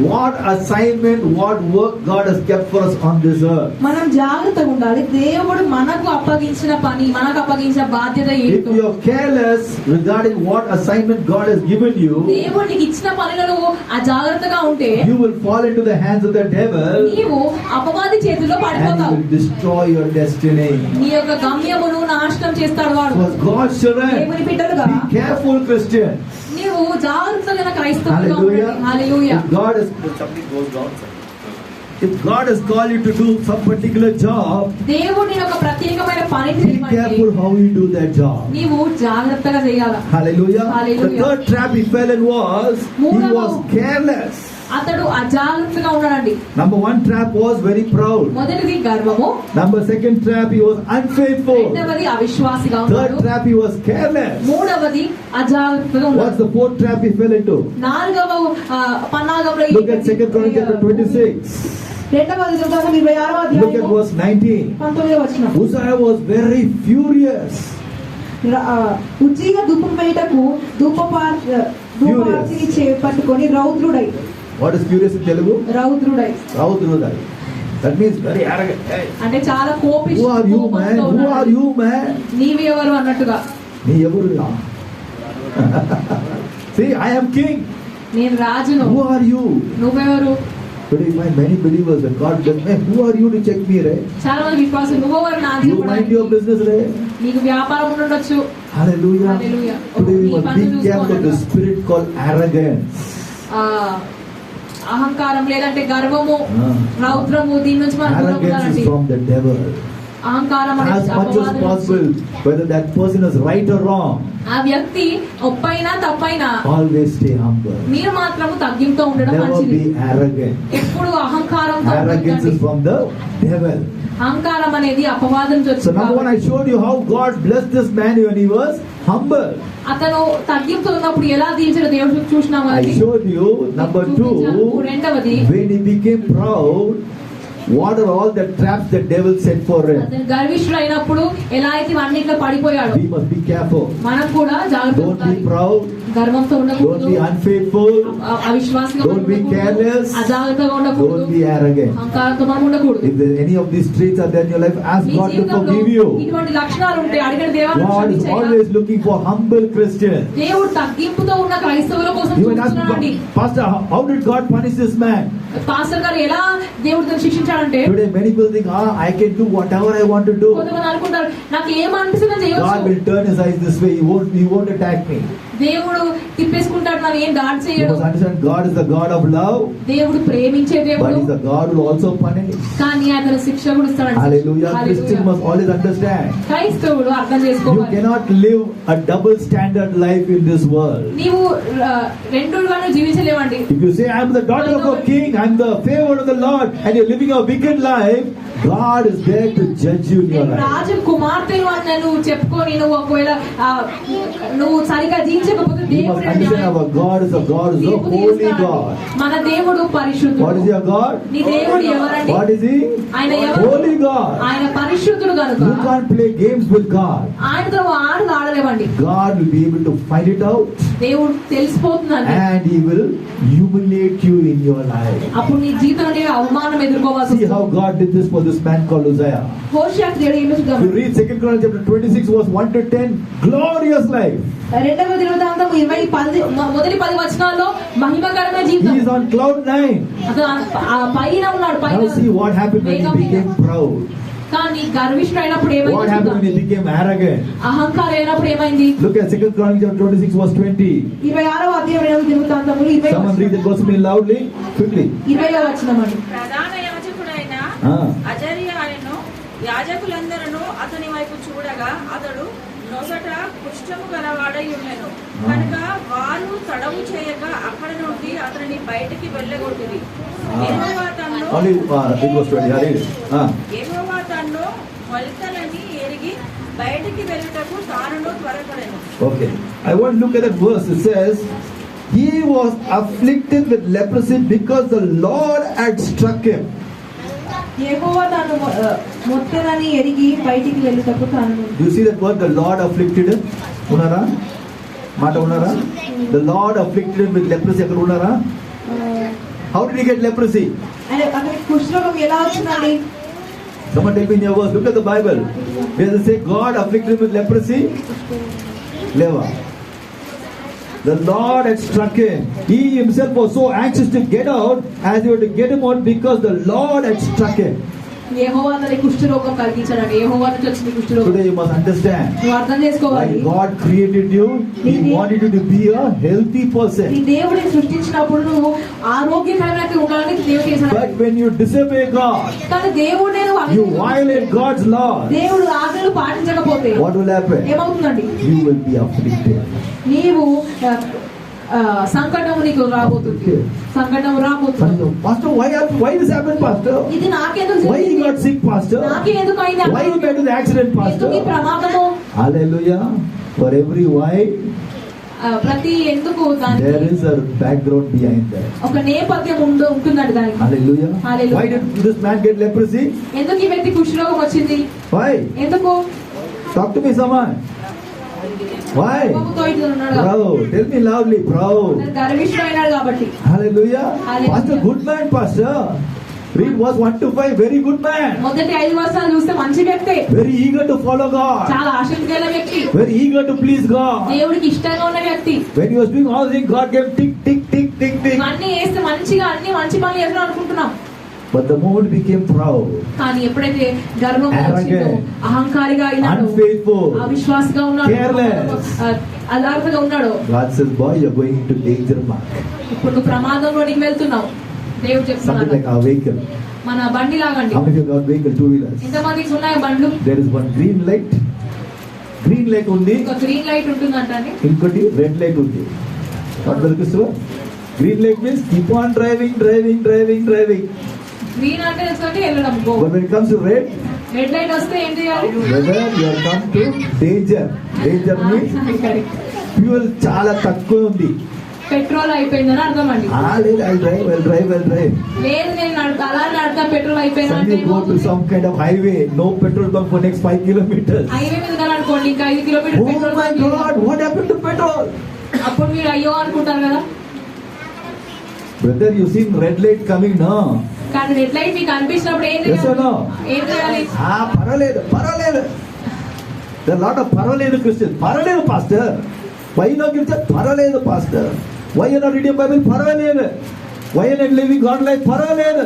what assignment, what work God has kept for us on this earth. మనం జాగ్రత్తగా ఉండాలి. దేవుడు మనకు అప్పగించిన పని, మనకు అప్పగించిన బాధ్యత If ఏంటో. you are careless regarding what assignment God has given you, దేవుడు నీకు ఇచ్చిన పనిలో నువ్వు అజాగ్రత్తగా ఉంటే you will fall into the hands of the devil, నీవు అపవాది చేతిలో and he పడిపోతావు. will destroy your destiny. నీ యొక్క గమ్యమును నాశనం చేస్తాడు వాడు. For God's children, దేవుని బిడ్డలుగా be careful, Christian. నీవు జాగ్రత్తగా క్రైస్తవుగా Hallelujah. ఉండాలి. హల్లెలూయా. If God has, something goes wrong, sir. If God has called you to do some particular job, దేవుడు నీ యొక్క ప్రత్యేకమైన పనిని be చేయమంటే careful how you do that job. నీవు జాగ్రత్తగా చేయాలి. Hallelujah. Hallelujah. The third trap he fell in was he was careless. అతడు అజాగ్రత్తగా ఉన్నాడండి. Number one trap was very proud. మొదటిది గర్వము, Number second trap he was unfaithful. రెండవది అవిశ్వాసిగా Third ఉన్నాడు, trap he was careless. మూడవది అజాగ్రత్తగా What's ఉన్నాడు. the fourth trap he fell into? నాలుగవ పన్నాగంలో Look at 2 Chronicles chapter 26. రెండవ దినవృత్తాంతం 26వ Look at అధ్యాయము verse 19. 19వ వచనం. Uzziah was very furious. Uzziah ధూపం వేయుటకు ధూపార్తిని చేపట్టుకొని రౌద్రుడై. What is furious in Telugu? రౌద్రుడై. Raudrudai. That means very arrogant. Hey, అంటే చాలా కోపిష్టి. who are you, man? Who are you, man? నీవెవరు అన్నట్టుగా. Nee evaru? See, I am king. నేను రాజును. Who are you? నువ్వెవరు? Today find many believers that God bless me. Who are you to check me, right? చాలా మంది విశ్వాసులు నువ్వెవరు నా You mind your business, right? నీకు వ్యాపారం ఉండొచ్చు. Hallelujah. Hallelujah. Today we నీ must పనులు be careful of the spirit called arrogance. అహంకారం లేదంటే గర్వము, రౌద్రము, దీని నుంచి మనం దూరం Arrogance ఉండాలండి. is from the devil. అహంకారం As అనేది much as అపవాదం నుంచి. possible, whether that person is right or wrong, ఆ వ్యక్తి ఒప్పైనా తప్పైనా always stay humble. మీరు మాత్రము తగ్గింతో ఉండడం Never మంచిది. be arrogant. ఎప్పుడు అహంకారంతో Arrogance is ఉండకండి. from the devil. అహంకారం అనేది అపవాదం నుంచి So వచ్చింది number one, I కాబట్టి. showed you how God blessed this man when he was humble. అతను తగ్గింతో ఉన్నప్పుడు ఎలా దీవించిన దేవుడు చూసినాము I అని. showed you number two, రెండవది when he became proud, what are all the traps the devil set for him? అతను గర్విష్ఠుడు అయినప్పుడు ఎలా అయితే అన్నిట్లో పడిపోయాడు. We must be careful. మనం కూడా జాగ్రత్త Don't ఉండాలి. be proud. గర్వంతో Don't ఉండకూడదు. be unfaithful. అవిశ్వాసంగా Don't be careless. అజాగ్రత్తగా ఉండకూడదు. Don't be arrogant. అహంకారంతో మనం ఉండకూడదు. If there any of these traits are there in your life, ask me God to జీవితంలో forgive you. ఇటువంటి లక్షణాలు ఉంటే అడిగిన దేవాన్ని God is క్షమించయ్యా. always looking for humble Christians. దేవుడు తగ్గింపుతో ఉన్న క్రైస్తవుల కోసం You will ask చూస్తున్నాడండి. God, Pastor, how did God punish this man? Pastor గారు ఎలా దేవుడితో శిక్షించాడంటే Today many people think, I can do whatever I want to do. కొంతమంది అనుకుంటారు నాకు ఏమనిపిస్తుందో God చేయవచ్చు. will turn his eyes this way. He won't attack me. దేవుడు తిప్పేసుకుంటాడు, నన్ను ఏం దాడి You చేయడు. must understand, God is the God of love, దేవుడు ప్రేమించే but దేవుడు, He's the God who will also punish. కానీ అతను శిక్ష కూడా ఇస్తాడు. Hallelujah. Christian must always understand. క్రైస్తవుడు అర్థం You చేసుకోవాలి. cannot live a double standard life in this world. నీవు రెండుగా జీవించలేవండి. If you say, I'm the daughter of a king, I'm the favored of the Lord, and you're living a wicked life, God is there to judge you in your life. రాజు కుమార్తెను అని నువ్వు చెప్పుకొని నువ్వు ఒకవేళ నువ్వు సరిగా జీవించకపోతే We must understand our God is a God, is a తీర్పు holy తీరుస్తాడండి. God. మన దేవుడు పరిశుద్ధుడు. What is your God? నీ దేవుడు ఎవరండి? What is he? ఆయన ఎవరు? Holy God. ఆయన పరిశుద్ధుడు కనుక You can't play games with God. ఆయనతో ఆటలు ఆడలేవండి. God will be able to find it out దేవుడు తెలిసిపోతుందండి. and he will humiliate you in your life. అప్పుడు నీ జీవితంలో అవమానం ఎదుర్కోవాల్సి See how God did this for this man called Uzziah. హోషేయకు దేవుడు ఏమి చూద్దాం. You read 2 Chronicles chapter 26 verse 1 to 10, glorious life. రెండవ దినవృత్తాంతం 20 మొదటి 10 వచనాల్లో మహిమకరమైన He జీవితం. is on cloud 9. అతను ఆ పైన ఉన్నాడు. పైన Now see what happened when he became proud. కానీ గర్విష్ఠుడైనప్పుడు What happened when he became arrogant. అహంకారం అయినప్పుడు ఏమైంది? Look at 2 Chronicles chapter 26 verse 20. 26వ అధ్యాయం 2వ దినవృత్తాంతములు 20వ Someone read the verse me loudly, quickly. 20వ వచనం అండి. ప్రధాన యాజకుడైన అజర్యాను యాజకులందరూ అతని వైపు చూడగా అతడు నొసట కుష్ఠము గలవాడై ఉండెను కనుక వారు తడవు చేయక అక్కడ నుండి అతనిని బయటికి వెళ్ళగొట్టిరి. యెహోవా తన్ను Only it was 20. Read it. యెహోవా తన్ను మొలకలని ఎరిగి బయటికి వెళ్ళుటకు తానును త్వరపడెను. Okay. I want to look at that verse. It says, he was afflicted with leprosy because the Lord had struck him. యెహోవా తాను మొత్తెనని ఎరిగి బయటికి వెళ్ళుటకు తాను. Do you see that word? The Lord afflicted him. Unara? Mata unara? The Lord afflicted him with leprosy. Akkada unara? How did he get leprosy? అతనికి కుష్ఠరోగం ఎలా వచ్చిందండి? Someone take me in your verse. Look at the Bible. Does it say God afflicted him with leprosy? Leva. The Lord had struck him. He himself was so anxious to get out as he were to get him out because the Lord had struck him. యెహోవా అతనికి కుష్ఠరోగం కలిగించాడండి. యెహోవా నుంచి వచ్చిన కుష్ఠరోగం. Today you must understand. నువ్వు అర్థం చేసుకోవాలి. When God created you, He wanted you to be a healthy నీ person. దేవుడిని సృష్టించినప్పుడు నువ్వు ఆరోగ్యకరమైన ఉండాలని దేవుడు చేశాడు. But when you disobey God, కానీ దేవుడే you violate God's law, దేవుడు ఆజ్ఞలు పాటించకపోతే what will happen? ఏమవుతుందండి? You will be afflicted. నీవు సంకటము నీకు రాబోతుంది. సంకటము రాబోతుంది. Pastor, why this happened, Pastor? ఇది నాకెందుకు Why he జరిగింది? got sick, Pastor? నాకే ఎందుకు అయింది? Why he got into the accident, Pastor? ఎందుకు ఈ ప్రమాదము? Hallelujah. For every why, ప్రతి ఎందుకు there దానికి is a background behind that. ఒక నేపథ్యం ఉంటుందండి దానికి. Hallelujah. Hallelujah. Why did this man get leprosy? ఎందుకు ఈ వ్యక్తి కుష్ఠరోగం వచ్చింది? Why? ఎందుకు? Talk to me, someone. Why? కోపంతో ఇట్లా ఉన్నాడు కాబట్టి. Proud. Tell me loudly. Proud. గర్విష్ఠుడైనాడు కాబట్టి. Hallelujah. Hallelujah. Pastor, good man, Pastor. Read verse 1 to 5. Very good man. మొదటి 5 వర్షాలు చూస్తే మంచి వ్యక్తి. Very eager to follow God. చాలా ఆసక్తి గల వ్యక్తి. Very eager to please God. దేవుడికి ఇష్టంగా ఉన్న వ్యక్తి. When he was doing all things, God gave tick, tick, tick, tick, tick. అన్ని చేస్తే మంచిగా అన్ని మంచి పనులు చేస్తాం అనుకుంటున్నాం. But the moment he became proud, కానీ ఎప్పుడైతే గర్వం వచ్చిందో, Arrogant, అహంకారిగా అయినాడో, unfaithful, అవిశ్వాసగా ఉన్నాడు, careless, అదార్థంగా ఉన్నాడు, God says, boy, you're going into danger mark. ఇప్పుడు నువ్వు ప్రమాదంలోనికి వెళ్తున్నావు. దేవుడు Something చెప్తున్నాడు. like our vehicle. మన బండి లాగండి. How many of you got vehicle, two-wheelers? ఇంతమందికి ఉన్నాయి బండ్లు. There is one green light. Green light ఉంది. ఒక గ్రీన్ లైట్ ఉంటుందంటండి. ఇంకోటి రెడ్ లైట్ ఉంది. What వెలిగిస్తావా? Green light means keep on driving, driving, driving, driving. Green అంటే తెలుసుకోండి వెళ్ళడం go. But when it comes to red, red light వస్తే ఏం చేయాలి? whether you are come to danger. Danger means fuel చాలా తక్కువ ఉంది. పెట్రోల్ అయిపోయిందని అర్థం అండి. లేదు, I'll drive. లేదు నేను అలా నడతా పెట్రోల్ అయిపోయింది అంటే Suddenly go to some kind of highway, no petrol pump for next 5 kilometers. Highway మీద అనుకోండి ఇంకా 5 kilometer Oh petrol my God, what happened to petrol? అప్పుడు మీరు అయ్యో అనుకుంటారు కదా. Brother, you seen red light coming, no? కానీ రెడ్ లైట్ మీకు అనిపించినప్పుడు ఏం Yes or no? ఏం చేయాలి? పర్వాలేదు. There are lot of పర్వాలేదు Christians. పర్వాలేదు pastor. Why you not giving church? పర్వాలేదు pastor. Why you not reading Bible? పర్వాలేదు. Why you not living God life? పర్వాలేదు.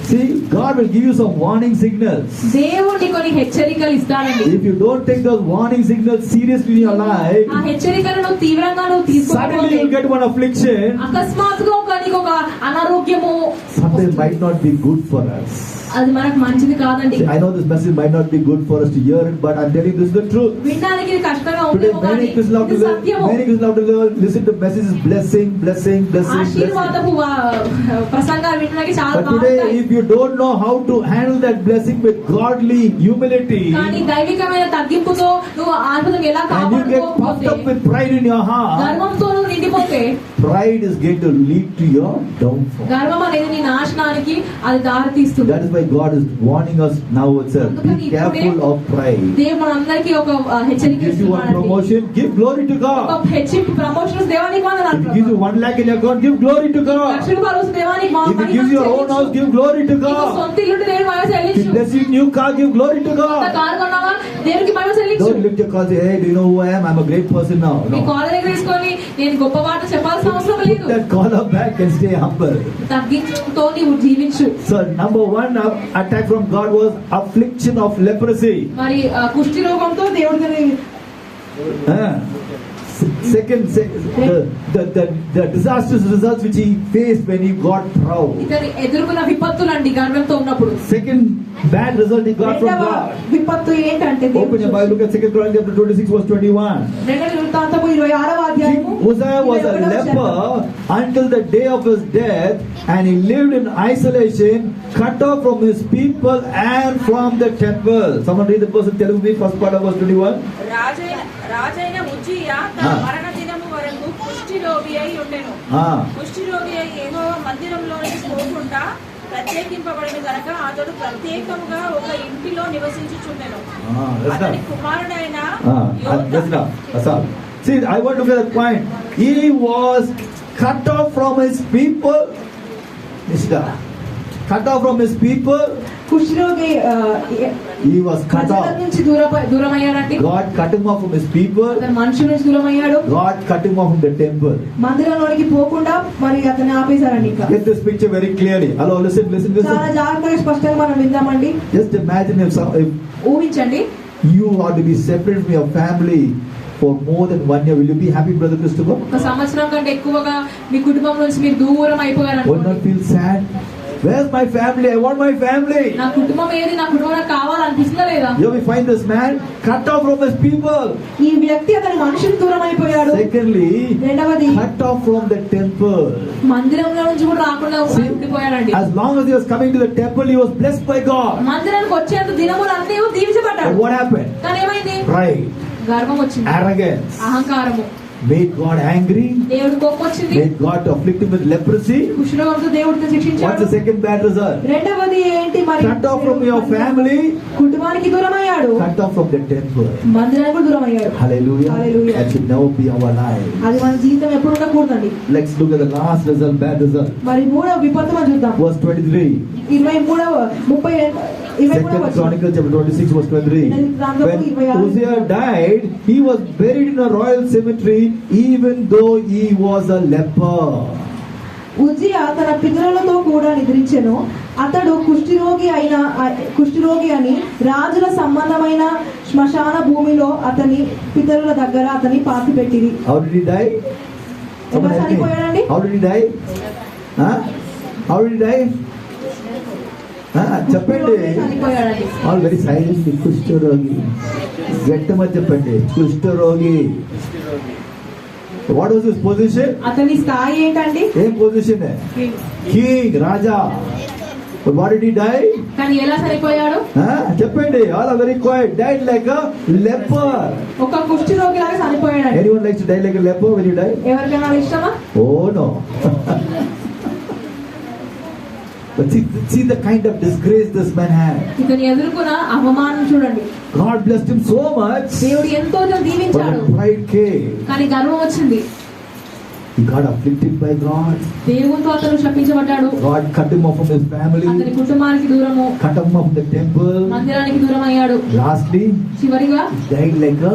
See, God will give you some warning signals. దేవుడు కొన్ని హెచ్చరికలు ఇస్తాడండి. If you don't take those warning signals seriously in your life, ఆ హెచ్చరికలను తీవ్రంగా నువ్వు suddenly you తీసుకోకపోతే get one affliction. అకస్మాత్తుగా నీకు ఒక అనారోగ్యము Something might not be good for us. అది మనకు మంచిది కాదండి. See, I know this message might not be good for us to hear it, but I'm telling you this is the truth. వినడానికి ఇది కష్టంగా Today ఉందేమో many కానీ Christians have to ఇది learn, సత్యము. many Christians have to learn, listen to messages blessing. ఆశీర్వాదపు ప్రసంగాలు వినడానికి చాలా But today, if you don't know how to handle that blessing with godly humility, కానీ దైవికమైన తగ్గింపుతో నువ్వు ఆనందం ఎలా and you get puffed కాపాడుకోకపోతే, up with pride in your heart, గర్వంతో నువ్వు నిండిపోతే, pride is going to lead to your downfall. గర్వం అనేది నీ నాశనానికి అది దారి తీస్తుంది. That is why God is warning us now itself. Be careful of pride. దేవుడు మనందరికీ ఒక హెచ్చరిక If you want ఇస్తున్నాడు. promotion, give glory to ఒక God. హెచ్చింపు ప్రమోషన్స్ దేవానికి If వందనాలు He gives you 1 lakh in your account, give glory to God. లక్షల రూపాయలు వస్తే దేవానికి If He gives you your own house, give glory to నీకు God. సొంత ఇల్లు ఉంటే దేవునికి మహిమ If He చెల్లించు. bless you new car, give glory to కొత్త God. కారు కొన్నావా దేవునికి మహిమ చెల్లించు. Don't lift your car and say, hey, do you know who I am? I'm a great person now. నీ No. కాళ్ళ దగ్గర తీసుకొని నేను గొప్ప మాట చెప్పాల్సిన అవసరం లేదు. Put that collar back and stay humble. తగ్గించుతో నీవు జీవించు. So number one attack from God was affliction of leprosy. మరి కుష్టి రోగంతో దేవుడి Second, the disastrous results which he faced when he got proud. ఇతను ఎదుర్కొన్న విపత్తులండి గర్వంతో ఉన్నప్పుడు. Second bad result he got from రెండవ God. విపత్తు ఏంటంటే Open your Bible, look at 2 Chronicles chapter 26 verse 21. రెండవ వృత్తాంతము 26వ అధ్యాయము Uzziah was a 21వ leper వచనం. until the day of his death, and he lived in isolation, cut off from his people and from the temple. Someone read the verse in Telugu, first part of verse 21. రాజైన ఉజ్జియా తన మరణ దినము వరకు కుష్టి రోగి అయి ఉండెను. కుష్టి రోగి అయి యెహోవా మందిరంలోనికి పోకుండా ప్రత్యేకింపబడిన గనక అతడు ప్రత్యేకముగా ఒక ఇంటిలో నివసించుచుండెను. అతని కుమారుడైన See, I want to look at that point. He was cut off from his people. Cut off from his people. కుష్ఠరోగి He was cut ప్రజల off. నుంచి దూరం అయ్యాడండి. God cut him off from his people. అతను మనుషుల నుంచి దూరం అయ్యాడు. God cut him off from the temple. మందిరంలోనికి పోకుండా మరి అతన్ని ఆపేశారండి. ఇంకా Get this picture very clearly. Hello, listen. చాలా జాగ్రత్తగా స్పష్టంగా మనం విందామండి. Just imagine if ఊహించండి, you are to be separate from your family for more than 1 year. Will you be happy, Brother Christopher? ఒక సంవత్సరం కంటే ఎక్కువగా మీ కుటుంబం నుంచి మీరు దూరం అయిపోయారు. Would not feel sad? Where's my family? I want my family. నా కుటుంబం ఏది, నా కుటుంబం నాకు కావాలనిపిస్తుందా లేదా? Here we find this man cut off from his people. ఈ వ్యక్తి అతని మనుషులు దూరం అయిపోయాడు. Secondly, రెండవది cut off from the temple. మందిరంలో నుంచి కూడా రాకుండా ఉండిపోయాడండి. As long as he was coming to the temple, he was blessed by God. మందిరానికి వచ్చేంత దినములు అన్నీ దీవించబడ్డాడు. But what happened? కానీ ఏమైంది? Pride, గర్వం వచ్చింది, arrogance, అహంకారము made God angry, దేవుడి కోపం వచ్చింది, made God to afflict him with leprosy. కుష్ఠరోగంతో దేవుడిని What's శిక్షించాడు. the second bad result? రెండవది ఏంటి మరి? Cut off from your family, కుటుంబానికి దూరం అయ్యాడు, cut off from the temple. మందిరానికి కూడా దూరం అయ్యాడు. Hallelujah. Hallelujah. That should never be our life. అది మన జీవితం ఎప్పుడు ఉండకూడదండి. Let's look at the last result, bad result. మరి మూడవ విపత్తు మనం చూద్దాం. Verse 23. 23వ Second Chronicles chapter 26 verse 23. When Uzziah died, he was buried in a royal cemetery even though he was a leper. Uzziah తన పితరులతో కూడా నిద్రించెను. అతడు కుష్ఠరోగి అని రాజుల సంబంధమైన శ్మశాన భూమిలో అతని పితరుల దగ్గర అతని పాతి పెట్టింది. How did he die? ఎవరు చనిపోయాడండి? How did he die? Huh? How did he die? చెప్పండి. చనిపోయాడండి. All very silent. కుష్ఠరోగి. గట్టిగా చెప్పండి. కుష్ఠరోగి. What was his position? అతని స్థాయి ఏంటండి? ఏం position? King, Raja. But what did he die? కానీ ఎలా చనిపోయాడు? చెప్పండి. All are very quiet. Died like a leper. ఒక కుష్ఠరోగి లాగా చనిపోయాడండి. Anyone likes to die like a leper when you die? ఎవరికైనా ఇష్టమా? Oh no. But see the kind of disgrace this man had. ఇతను ఎదుర్కొన్న అవమానం చూడండి. God blessed him so much. దేవుడు ఎంతో దీవించాడు. But pride came. కానీ గర్వం వచ్చింది. He got afflicted by God. దేవునితో అతను శపించబడ్డాడు. God cut him off from his family. అతని కుటుంబానికి దూరము, Cut him off from the temple. మందిరానికి దూరం అయ్యాడు. Lastly, చివరిగా died like a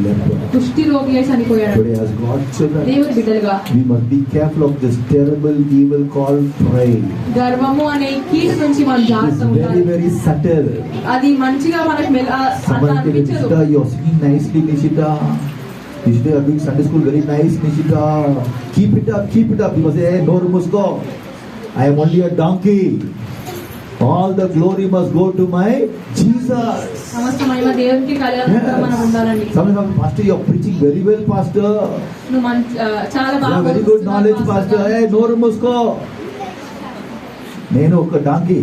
leper. కుష్టి రోగి అయి చనిపోయాడు. Today, as God's children, దేవుని బిడ్డలుగా we must be careful of this terrible evil called pride. గర్వము అనే కీడు నుంచి మనం It's జాగ్రత్తగా very, ఉండాలి. very subtle. అది మంచిగా మనకు Someone can అనిపించదు. Nishita, you're singing nicely, Nishita. Nishita, you're doing Sunday school very nice, Nishita. Keep it up, keep it up. You must say, hey, no Musko. I am only a donkey. All the glory must go to my Jesus. సమస్త మహిమ దేవునికి కలగాలని మనం ఉండాలండి. Sometimes, Pastor, you're preaching very well, Pastor. నువ్వు చాలా You బాగా have very good knowledge, Pastor. Hey, no Musko. నేను ఒక డాంకీ.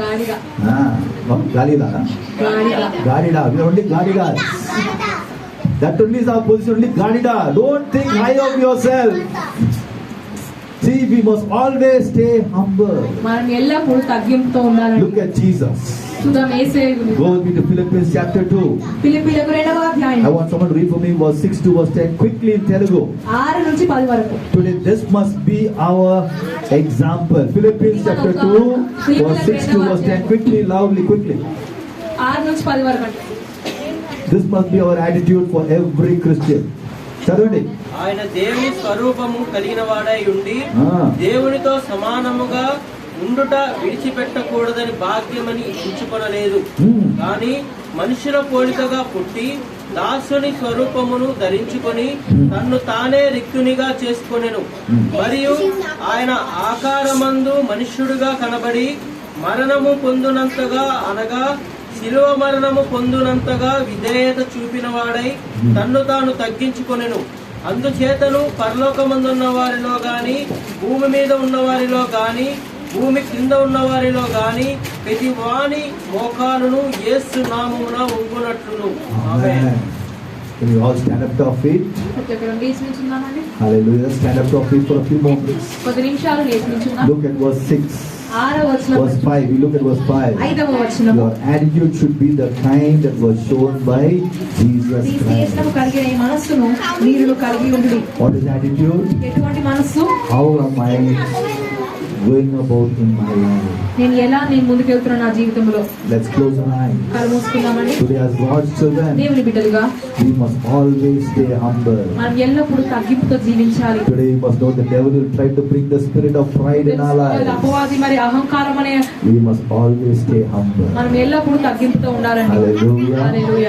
గాడిద. గాలిదా? గాడిడా. We are only gadidas. That only is our position, only gadida. Don't think high of yourself. See, we must always stay humble. మనం ఎల్లప్పుడూ తగ్గింపుతో ఉండాలండి. Look at Jesus. చూద్దాం యేసయ్య గురించి. Go with me to Philippians chapter 2. ఫిలిప్పీయులకు 2వ అధ్యాయం. I want someone to read for me verse 6 to verse 10 quickly in Telugu. 6 నుంచి 10 వరకు. Today this must be our example. Philippians chapter 2 verse 6 to verse 10 quickly, loudly, quickly. 6 నుంచి 10 వరకు అంటే. This must be our attitude for every Christian. చదవండి. ఆయన దేవుని స్వరూపము కలిగిన వాడై ఉండి దేవునితో సమానముగా ఉండుట విడిచిపెట్టకూడదని భాగ్యమని ఎంచుకొనలేదు. కానీ మనుషుల పోలికగా పుట్టి దాసుని స్వరూపమును ధరించుకొని తన్ను తానే రిక్తునిగా చేసుకొనెను. మరియు ఆయన ఆకారమందు మనుష్యుడుగా కనబడి మరణము పొందునంతగా, అనగా శిలువ మరణము పొందునంతగా విధేయత చూపిన వాడై తన్ను తాను తగ్గించుకొనెను. అందుచేతను పరలోకమందున్న వారిలో గాని, భూమి మీద ఉన్న వారిలో గాని, భూమి కింద ఉన్న వారిలో గాని ప్రతి వాని మోకాలును యేసు నామమున వంగునట్లును. ఆమేన్. Can you all stand up to our feet? లేచి నిల్చున్నామండి. Hallelujah. Stand up to our feet for a few moments. 10 నిమిషాలు లేచి నిల్చున్నాం. Look at verse 6. 6వ వచనం. Verse 5. We look at verse 5. 5వ వచనం. Your attitude should be the kind that was shown by Jesus నీ Christ. శ్రేష్టము కలిగిన ఈ మనస్సును మీరు కలిగి ఉండుడి. What is attitude? ఎటువంటి మనస్సు? How am I going about in my life? నేను ముందుకెళ్తున్నా నా జీవితంలో. Let's close our eyes. కళ్ళు మూసుకుందామండి. Today as God's children, దేవుని బిడ్డలుగా we must always stay humble. మనం ఎల్లప్పుడూ తగ్గింపుతో జీవించాలి. Today you must know the devil will try to bring the spirit of pride in our lives. అపవాది మరి అహంకారం అనే We must always stay humble. మనం ఎల్లప్పుడూ తగ్గింపుతో ఉండాలండి. Hallelujah. హల్లెలూయా.